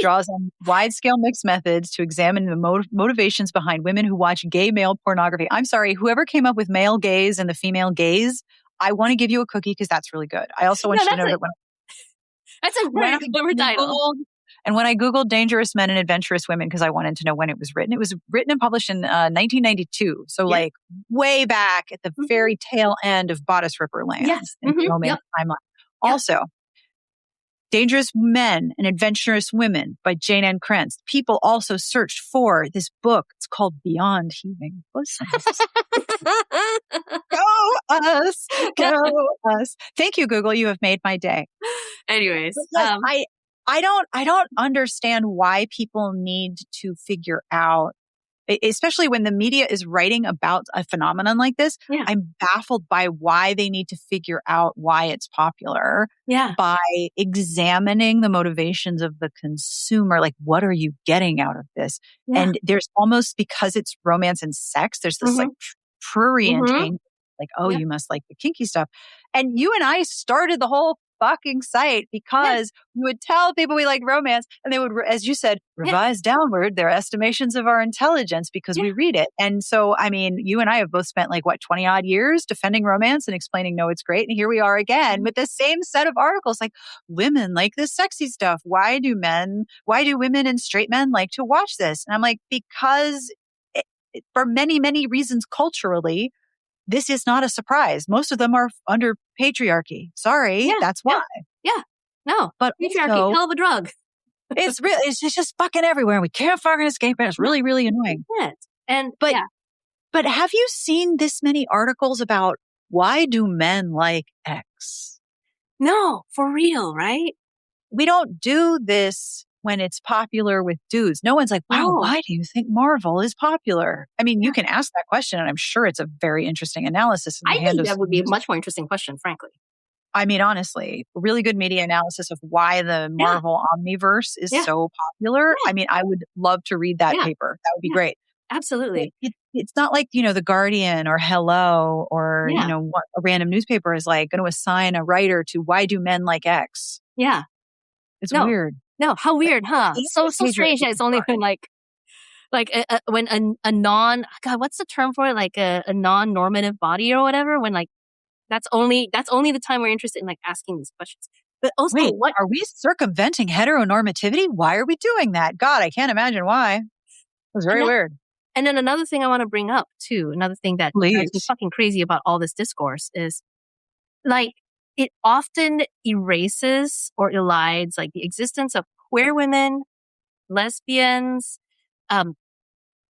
Draws on wide-scale mixed methods to examine the motivations behind women who watch gay male pornography. I'm sorry, whoever came up with male gaze and the female gaze, I want to give you a cookie because that's really good. I also want you to know that that's a very clever title. And when I Googled Dangerous Men and Adventurous Women, because I wanted to know when it was written and published in 1992. So like way back at the very tail end of Bodice Ripper land in the romance timeline. Also, Dangerous Men and Adventurous Women by Jane Ann Krentz. People also searched for this book. It's called Beyond Heaving Bosoms. Go us. Thank you, Google. You have made my day. Anyways, yes, I don't understand why people need to figure out, especially when the media is writing about a phenomenon like this. Yeah. I'm baffled by why they need to figure out why it's popular by examining the motivations of the consumer. Like, what are you getting out of this? Yeah. And there's almost, because it's romance and sex, there's this like prurient angle. Like, oh, you must like the kinky stuff. And you and I started the whole fucking site because we would tell people we like romance, and they would, as you said, revise downward their estimations of our intelligence because we read it. And so, I mean, you and I have both spent like 20 odd years defending romance and explaining, no, it's great. And here we are again with the same set of articles, like, women like this sexy stuff. Why do women and straight men like to watch this? And I'm like, because for many, many reasons culturally, this is not a surprise. Most of them are under patriarchy. Sorry, that's why. Yeah. No, but patriarchy, also, hell of a drug. It's just fucking everywhere. And we can't fucking escape it. It's really, really annoying. But have you seen this many articles about why do men like X? No, for real, right? We don't do this when it's popular with dudes. No one's like, wow, why do you think Marvel is popular? I mean, you can ask that question, and I'm sure it's a very interesting analysis. I think that would be a much more interesting question, frankly. I mean, honestly, really good media analysis of why the Marvel Omniverse is so popular. I mean, I would love to read that paper. That would be great. Absolutely. It's not like, The Guardian or Hello or, what a random newspaper is like going to assign a writer to why do men like X? Yeah. It's weird. No, how weird, huh? So strange that it's only been when a non, God, what's the term for it? Like a non-normative body or whatever, when like, that's only the time we're interested in like asking these questions. But also, wait, what are we circumventing heteronormativity? Why are we doing that? God, I can't imagine why. It was very weird. And then another thing I want to bring up too, another thing that drives me fucking crazy about all this discourse is like, it often erases or elides like the existence of queer women, lesbians,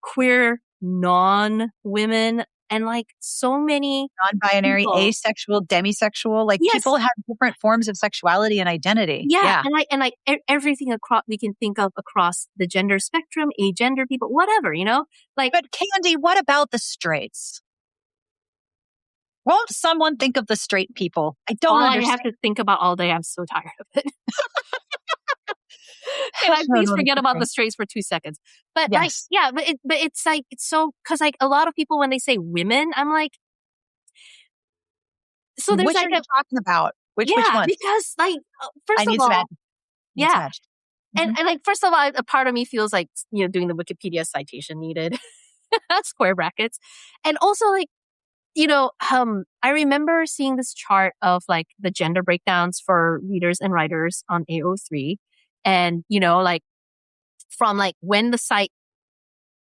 queer non-women, and like so many non-binary, people. Asexual, demisexual, like people have different forms of sexuality and identity. Yeah. And everything across we can think of across the gender spectrum, agender people, whatever, like. But Candy, what about the straights? Won't someone think of the straight people? I don't understand. I have to think about all day. I'm so tired of it. Can I please forget about the straights for 2 seconds? But but it's like, it's so, because like a lot of people, when they say women, I'm like, so there's which like are you talking about? Which one? Because like, first of all, and like, first of all, a part of me feels like, doing the Wikipedia citation needed, square brackets. And also like, I remember seeing this chart of like the gender breakdowns for readers and writers on AO3. And, like from like when the site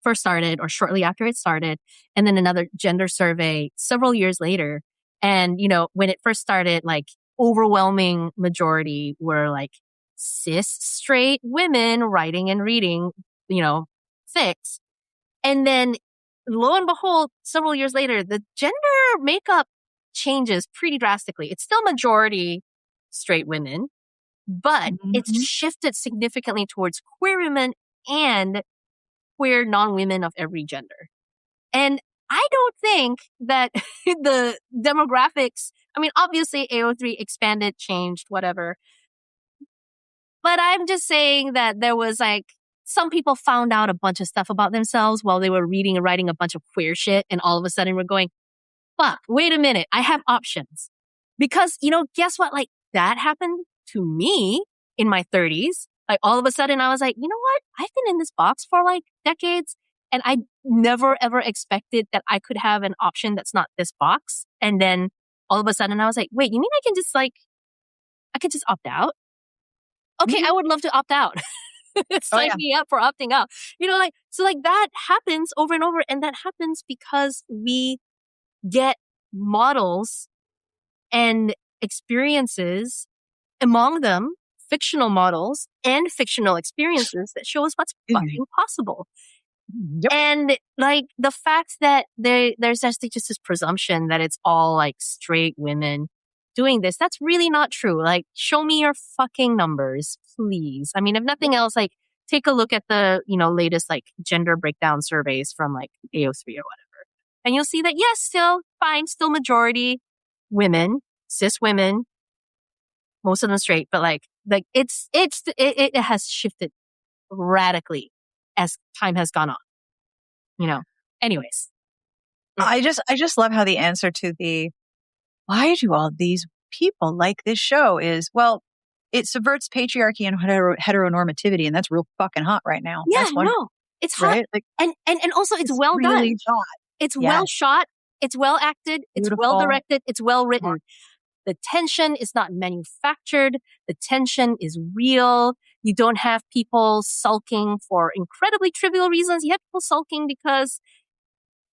first started or shortly after it started, and then another gender survey several years later. And, when it first started, like overwhelming majority were like cis straight women writing and reading, fics. And then lo and behold, several years later, the gender makeup changes pretty drastically. It's still majority straight women, but it's Mhm. shifted significantly towards queer women and queer non-women of every gender. And I don't think that the demographics, I mean, obviously AO3 expanded, changed, whatever. But I'm just saying that there was like, some people found out a bunch of stuff about themselves while they were reading and writing a bunch of queer shit. And all of a sudden we're going, fuck, wait a minute. I have options. Because, guess what? Like that happened to me in my 30s. Like all of a sudden I was like, you know what? I've been in this box for like decades. And I never ever expected that I could have an option that's not this box. And then all of a sudden I was like, wait, you mean I could just opt out? Okay, Mhm. I would love to opt out. Oh Sign yeah. me up for opting out. So like that happens over and over. And that happens because we get models and experiences, among them fictional models and fictional experiences that show us what's Mhm. fucking possible. Yep. And like the fact that there's just this presumption that it's all like straight women doing this, that's really not true. Like, show me your fucking numbers, please. I mean, if nothing else, like take a look at the, latest like gender breakdown surveys from like AO3 or whatever. And you'll see that yes, still fine, still majority women, cis women, most of them straight, but like it has shifted radically as time has gone on. Anyways. I just love how the answer to the why do all these people like this show is, well, it subverts patriarchy and heteronormativity, and that's real fucking hot right now. Yeah, That's one, no, it's hot. right? Like And also it's it's well done. really hot. It's well Yes, shot. It's well acted. It's well beautiful. directed. It's well Smart. written. The tension is not manufactured. The tension is real. You don't have people sulking for incredibly trivial reasons. You have people sulking because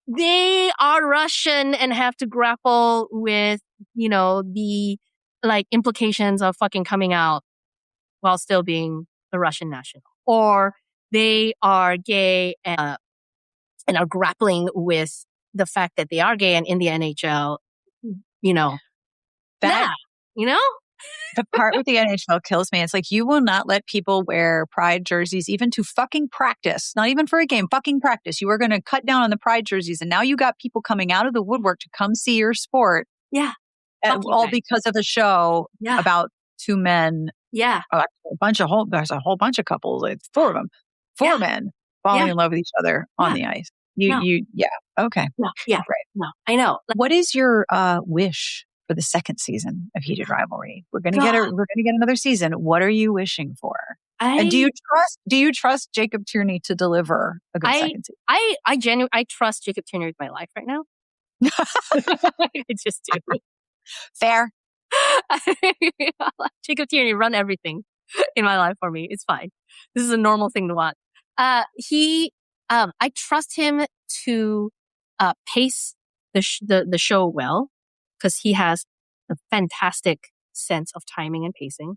they are Russian and have to grapple with, the like implications of fucking coming out while still being a Russian national. Or they are gay and are grappling with the fact that they are gay and in the NHL, you know, That nah, you know? the part with the NHL kills me. It's like you will not let people wear pride jerseys even to fucking practice, not even for a game, fucking practice. You are going to cut down on the pride jerseys, and now you got people coming out of the woodwork to come see your sport, Yeah. Fuck you all guys. because of a show Yeah. about two men. Yeah. There's a whole bunch of couples, like four of them, four Yeah. men falling Yeah. in love with each other on Yeah. the ice. No. Yeah. Okay. No. Yeah. Great. No. I know. Like, What is your wish for the second season of Heated Rivalry? We're gonna God, get another season. What are you wishing for? And I, do you trust Jacob Tierney to deliver a good I, second season? I trust Jacob Tierney with my life right now. I just do. Fair. Jacob Tierney, run everything in my life for me. It's fine. This is a normal thing to want. I trust him to pace the show well because he has a fantastic sense of timing and pacing.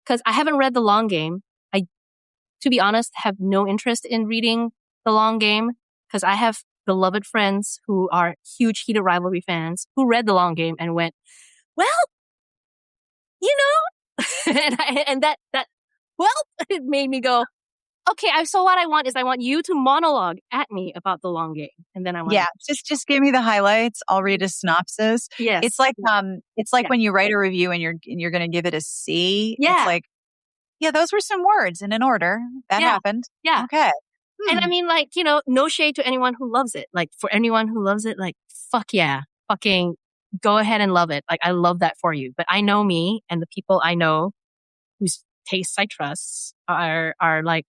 Because I haven't read The Long Game. I, to be honest, have no interest in reading The Long Game because I have beloved friends who are huge Heated Rivalry fans who read The Long Game and went, well, and that well, it made me go, okay. So what I want is I want you to monologue at me about The Long Game, and then I want Yeah, just give me the highlights. I'll read a synopsis. yes, It's like yeah, when you write a review and you're going to give it a C. It's yeah, like, yeah, those were some words in an order. That yeah, happened. yeah. Okay. And I mean, like, no shade to anyone who loves it. Like, for anyone who loves it, like, fuck yeah, fucking go ahead and love it. Like, I love that for you. But I know me and the people I know whose tastes I trust are like,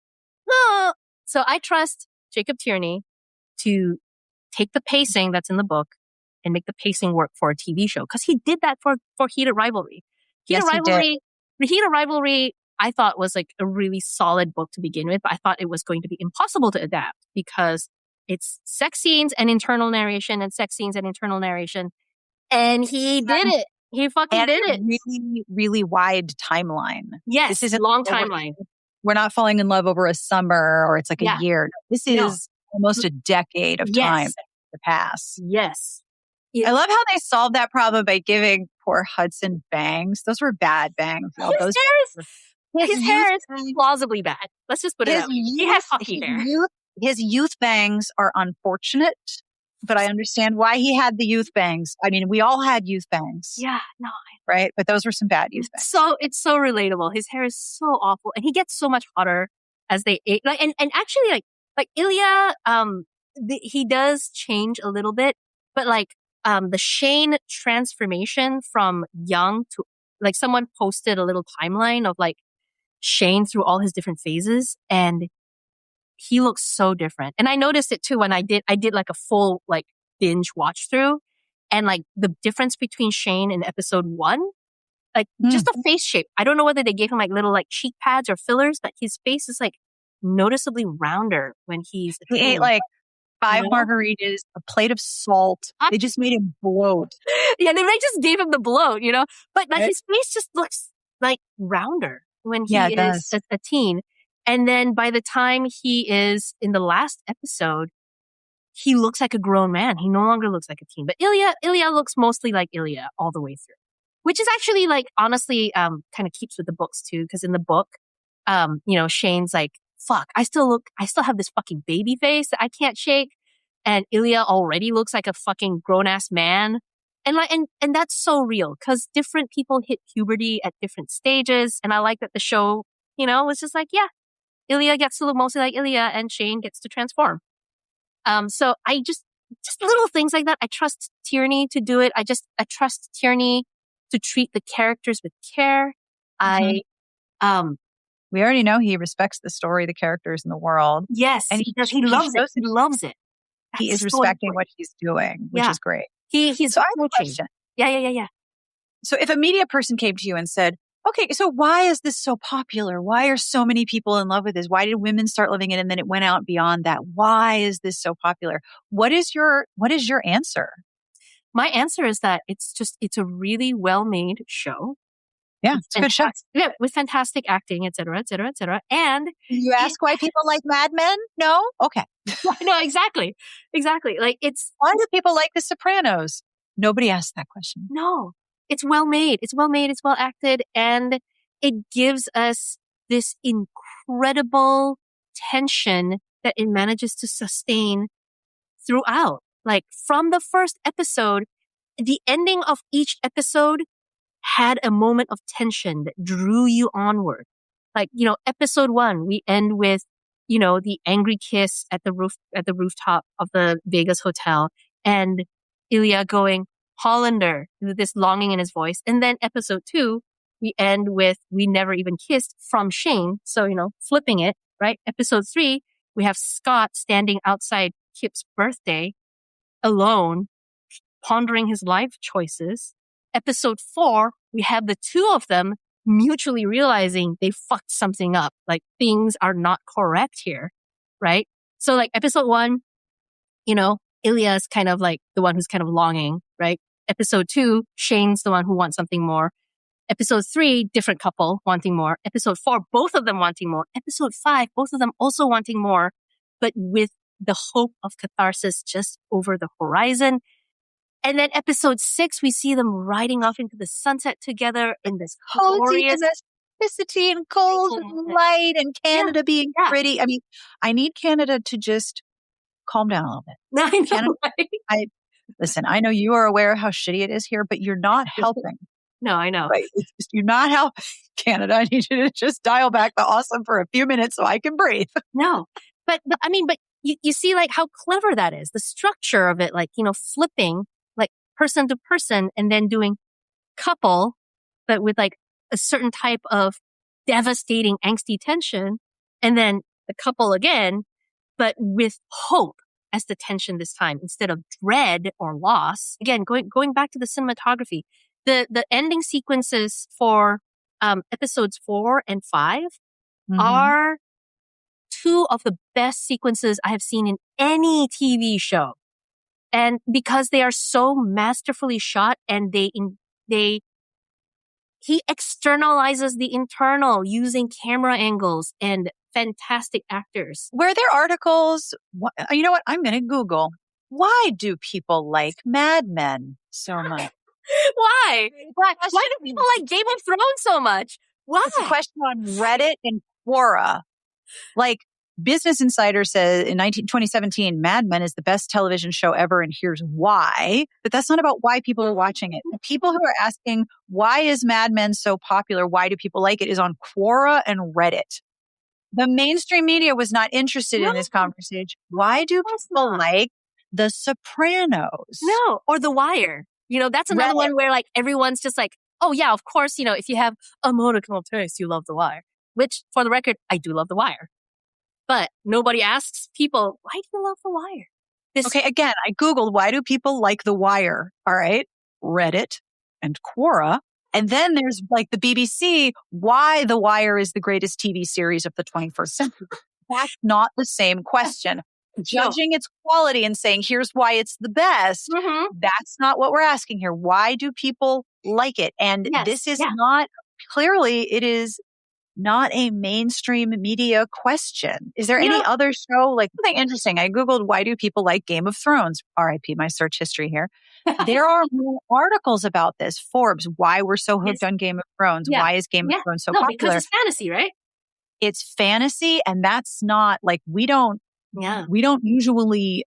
oh. So I trust Jacob Tierney to take the pacing that's in the book and make the pacing work for a TV show. Cause he did that for Heated Rivalry. Yes, he did. Heated Rivalry I thought was like a really solid book to begin with, but I thought it was going to be impossible to adapt because it's sex scenes and internal narration and sex scenes and internal narration. And he did it. He fucking did it. Really, really wide timeline. Yes, this isn't long timeline. We're not falling in love over a summer or it's like a year. This is almost a decade of time to pass. Yes. I love how they solved that problem by giving poor Hudson bangs. Those were bad bangs. His hair is plausibly bad. Let's just put it out. He has hockey hair. His youth bangs are unfortunate, but I understand why he had the youth bangs. I mean, we all had youth bangs. Yeah, no. Right? But those were some bad youth bangs. So it's so relatable. His hair is so awful. And he gets so much hotter as they age. Like, and actually like Ilya, he does change a little bit, but like, the Shane transformation from young to, like, someone posted a little timeline of like Shane through all his different phases, and he looks so different. And I noticed it too when I did like a full like binge watch through, and like the difference between Shane in episode 1, like just the face shape. I don't know whether they gave him like little like cheek pads or fillers, but his face is like noticeably rounder when he ate like 5 margaritas, a plate of salt. They just made him bloat. Yeah, they just gave him the bloat, you know? But like his face just looks like rounder when he is a teen. And then by the time he is in the last episode, he looks like a grown man. He no longer looks like a teen. But Ilya looks mostly like Ilya all the way through. Which is actually like, honestly, kind of keeps with the books too. Because in the book, you know, Shane's like, fuck, I still have this fucking baby face that I can't shake. And Ilya already looks like a fucking grown ass man. And like, and that's so real because different people hit puberty at different stages. And I like that the show, you know, was just like, yeah, Ilya gets to look mostly like Ilya and Shane gets to transform. So I just little things like that. I trust Tierney to do it. I trust Tierney to treat the characters with care. We already know he respects the story, the characters, in the world. Yes, and he loves it. He loves it. He is respecting what he's doing, which is great. He's so I have a question. Yeah. So if a media person came to you and said, okay, so why is this so popular? Why are so many people in love with this? Why did women start loving it? And then it went out beyond that. Why is this so popular? What is your answer? My answer is that it's a really well-made show. Yeah, it's a good show. Yeah, with fantastic acting, et cetera, et cetera, et cetera. And you ask why people like Mad Men? No? Okay. No, exactly. Like why do people like The Sopranos? Nobody asked that question. No. It's well made. It's well acted, and it gives us this incredible tension that it manages to sustain throughout. Like from the first episode, the ending of each episode had a moment of tension that drew you onward. Like, you know, episode 1, we end with, you know, the angry kiss at the rooftop of the Vegas hotel, and Ilya going, Hollander, with this longing in his voice. And then episode 2, we end with we never even kissed from Shane. So, you know, flipping it, right? Episode 3, we have Scott standing outside Kip's birthday alone, pondering his life choices. Episode 4, we have the two of them mutually realizing they fucked something up. Like things are not correct here, right? So like episode 1, you know, Ilya's kind of like the one who's kind of longing, right? Episode 2, Shane's the one who wants something more. Episode 3, different couple wanting more. Episode 4, both of them wanting more. Episode 5, both of them also wanting more, but with the hope of catharsis just over the horizon. And then episode 6, we see them riding off into the sunset together in this glorious electricity and cold and light and Canada being pretty. I mean, I need Canada to just calm down a little bit. I know, Canada, right? Listen, I know you are aware of how shitty it is here, but you're not helping. No, I know. Right? You're not helping, Canada. I need you to just dial back the awesome for a few minutes so I can breathe. No, but I mean, but you see like how clever that is. The structure of it, like, you know, flipping like person to person and then doing couple, but with like a certain type of devastating angsty tension, and then the couple again, but with hope as the tension this time instead of dread or loss. Again, going back to the cinematography, the ending sequences for episodes 4 and 5 Mhm. are two of the best sequences I have seen in any TV show. And because they are so masterfully shot and he externalizes the internal using camera angles and fantastic actors. Were there articles? You know what? I'm going to Google. Why do people like Mad Men so much? Why? Why do people like Game of Thrones so much? Why? It's a question on Reddit and Quora. Like, Business Insider says in 2017, Mad Men is the best television show ever, and here's why. But that's not about why people are watching it. The people who are asking, why is Mad Men so popular? Why do people like it? Is on Quora and Reddit. The mainstream media was not interested in this conversation. Why do people like The Sopranos? No, or The Wire. That's another one where like everyone's just like, oh yeah, of course, if you have a modicum of taste, you love The Wire. Which, for the record, I do love The Wire. But nobody asks people, why do you love The Wire? Okay, again, I Googled, why do people like The Wire? All right, Reddit and Quora. And then there's like the BBC, why The Wire is the greatest TV series of the 21st century. That's not the same question. Judging its quality and saying, here's why it's the best. Mm-hmm. That's not what we're asking here. Why do people like it? And this is not, clearly, it is not a mainstream media question. Is there any other show? Like, something interesting. I Googled, why do people like Game of Thrones? RIP my search history here. There are more articles about this. Forbes, why we're so hooked on Game of Thrones. Yeah. Why is Game of Thrones so popular? Because it's fantasy, right? It's fantasy, and that's not like, we don't usually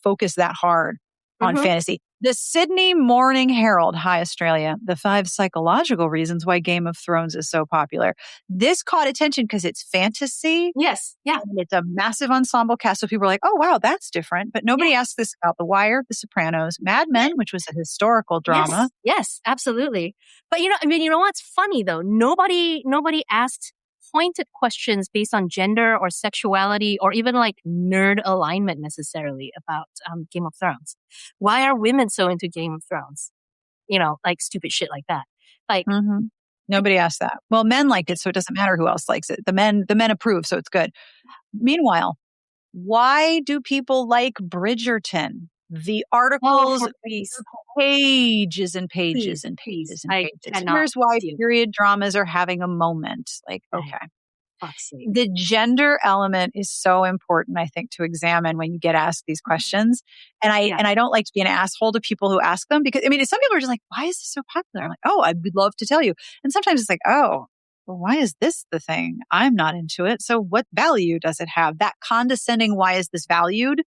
focus that hard on fantasy. The Sydney Morning Herald, hi Australia, the 5 psychological reasons why Game of Thrones is so popular. This caught attention because it's fantasy. Yes. Yeah. And it's a massive ensemble cast. So people are like, oh, wow, that's different. But nobody asked this about The Wire, The Sopranos, Mad Men, which was a historical drama. Yes, absolutely. But you know what's funny though? Nobody asked pointed questions based on gender or sexuality or even like nerd alignment necessarily about Game of Thrones. Why are women so into Game of Thrones? Like stupid shit like that. Like nobody asked that. Well, men liked it, so it doesn't matter who else likes it. The men approve, so it's good. Meanwhile, why do people like Bridgerton? The articles, pages and pages and pages and pages. Here's why period dramas are having a moment. Like, okay. The gender element is so important, I think, to examine when you get asked these questions. And I don't like to be an asshole to people who ask them because, some people are just like, why is this so popular? I'm like, oh, I would love to tell you. And sometimes it's like, oh, well, why is this the thing? I'm not into it. So what value does it have? That condescending, why is this valued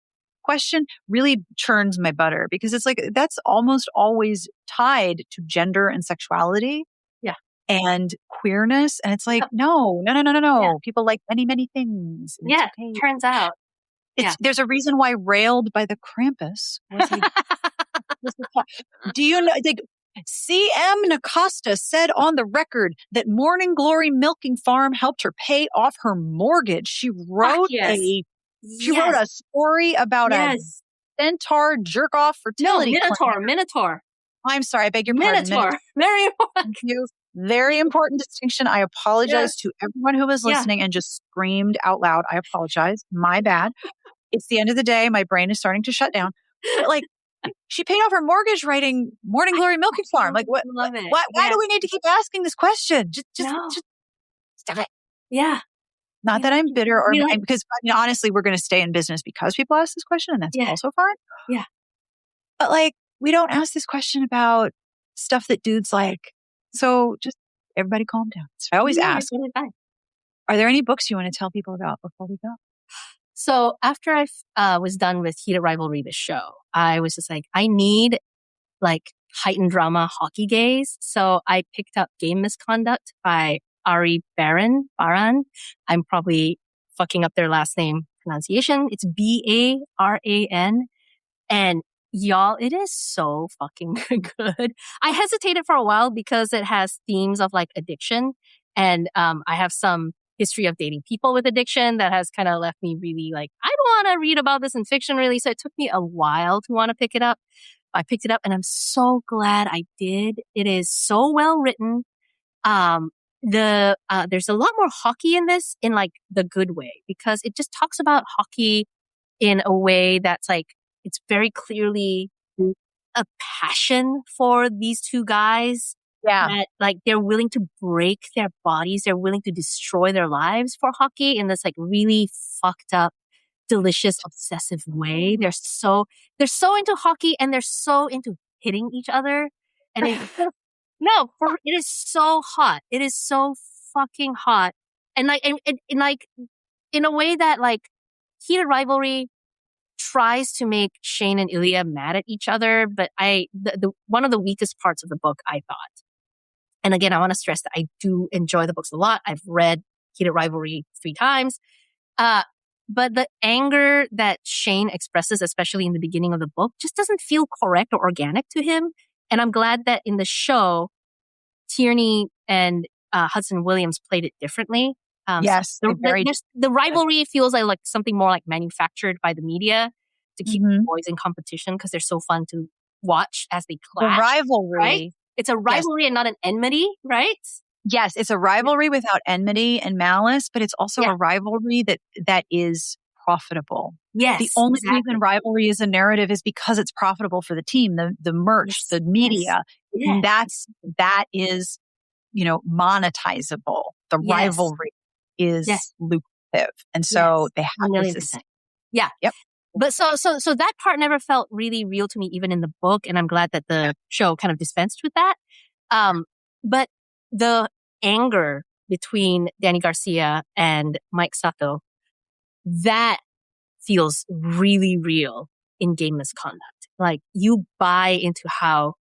question really churns my butter because it's like, that's almost always tied to gender and sexuality. And queerness. And it's like, no. Yeah. People like many, many things. Yeah. Okay. Turns out. There's a reason why Railed by the Krampus do you know, like, C.M. Nacosta said on the record that Morning Glory Milking Farm helped her pay off her mortgage. She wrote a story about a centaur jerk off fertility. No, Minotaur. I'm sorry. I beg your pardon. Minotaur. Very important. Very important distinction. I apologize to everyone who was listening and just screamed out loud. I apologize. My bad. It's the end of the day. My brain is starting to shut down. But like, she paid off her mortgage writing Morning Glory Milking Farm. Like, what? Why do we need to keep asking this question? Just stop it. Yeah. Not that I'm bitter or because honestly, we're going to stay in business because people ask this question, and that's also fine. Yeah. But like, we don't ask this question about stuff that dudes like. So just everybody calm down. I always ask, are there any books you want to tell people about before we go? So after I was done with Heated Rivalry, the show, I was just like, I need like heightened drama hockey gaze. So I picked up Game Misconduct by Ari Baran. I'm probably fucking up their last name pronunciation. It's Baran. And y'all, it is so fucking good. I hesitated for a while because it has themes of like addiction. And I have some history of dating people with addiction that has kind of left me really like, I don't want to read about this in fiction really. So it took me a while to want to pick it up. I picked it up and I'm so glad I did. It is so well written. there's a lot more hockey in this in like the good way, because it just talks about hockey in a way that's like, it's very clearly a passion for these two guys. Yeah. That like they're willing to break their bodies, they're willing to destroy their lives for hockey in this like really fucked up, delicious, obsessive way. They're so into hockey, and they're so into hitting each other. And it is so hot. It is so fucking hot. And like, and like in a way that like Heated Rivalry tries to make Shane and Ilya mad at each other. But the one of the weakest parts of the book, I thought. And again, I want to stress that I do enjoy the books a lot. I've read Heated Rivalry 3 times. But the anger that Shane expresses, especially in the beginning of the book, just doesn't feel correct or organic to him. And I'm glad that in the show, Tierney and Hudson Williams played it differently. Yes. So the rivalry feels like something more like manufactured by the media to keep the boys in competition, because they're so fun to watch as they clash. The rivalry. Right? It's a rivalry and not an enmity, right? Yes, it's a rivalry without enmity and malice, but it's also a rivalry that is profitable. Yes. The only reason rivalry is a narrative is because it's profitable for the team, the merch, the media. Yes. That is, monetizable. The rivalry is lucrative. And so they have this. Yeah. Yep. But so that part never felt really real to me, even in the book. And I'm glad that the show kind of dispensed with that. But the anger between Danny Garcia and Mike Sato, that feels really real in Game Misconduct. Like, you buy into how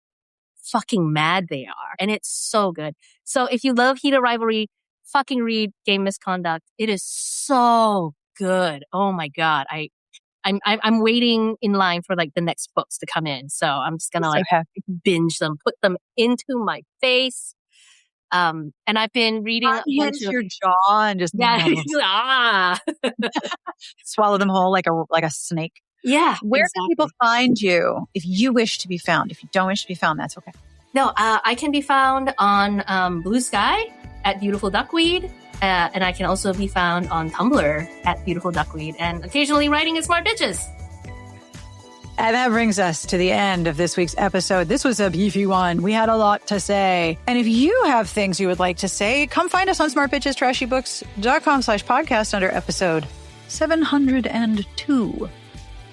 fucking mad they are. And it's so good. So if you love Heated Rivalry, fucking read Game Misconduct. It is so good. Oh my God. I'm waiting in line for like the next books to come in. So I'm just gonna binge them, put them into my face. And I've been reading your jaw and just swallow them whole like a snake. Yeah. Where can people find you if you wish to be found? If you don't wish to be found, that's okay. No, I can be found on Blue Sky at Beautiful Duckweed. And I can also be found on Tumblr at Beautiful Duckweed, and occasionally writing at Smart Bitches. And that brings us to the end of this week's episode. This was a beefy one. We had a lot to say. And if you have things you would like to say, come find us on smartbitchestrashybooks.com/podcast under episode 702.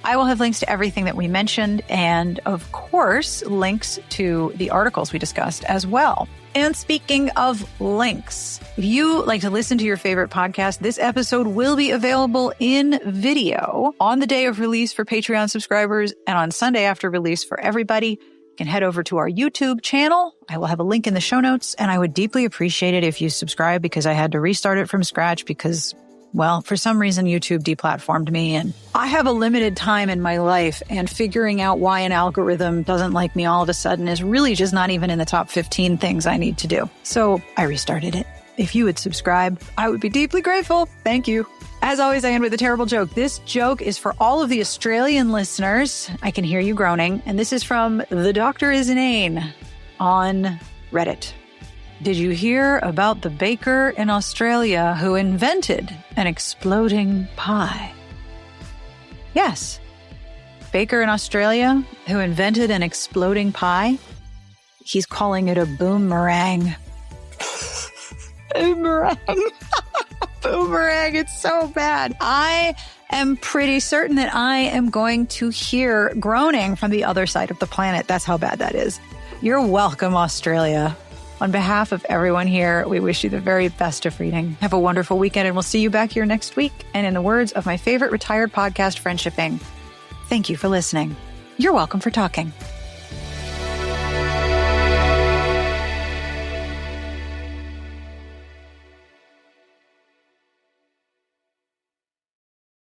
I will have links to everything that we mentioned, and of course, links to the articles we discussed as well. And speaking of links, if you like to listen to your favorite podcast, this episode will be available in video on the day of release for Patreon subscribers and on Sunday after release for everybody. You can head over to our YouTube channel. I will have a link in the show notes, and I would deeply appreciate it if you subscribe, because I had to restart it from scratch because, well, for some reason, YouTube deplatformed me, and I have a limited time in my life, and figuring out why an algorithm doesn't like me all of a sudden is really just not even in the top 15 things I need to do. So I restarted it. If you would subscribe, I would be deeply grateful. Thank you. As always, I end with a terrible joke. This joke is for all of the Australian listeners. I can hear you groaning. And this is from The Doctor Is Inane on Reddit. Did you hear about the baker in Australia who invented an exploding pie? Yes. Baker in Australia who invented an exploding pie. He's calling it a boomerang. Boomerang. Boomerang. It's so bad. I am pretty certain that I am going to hear groaning from the other side of the planet. That's how bad that is. You're welcome, Australia. On behalf of everyone here, we wish you the very best of reading. Have a wonderful weekend, and we'll see you back here next week. And in the words of my favorite retired podcast, Friendshipping, thank you for listening. You're welcome for talking.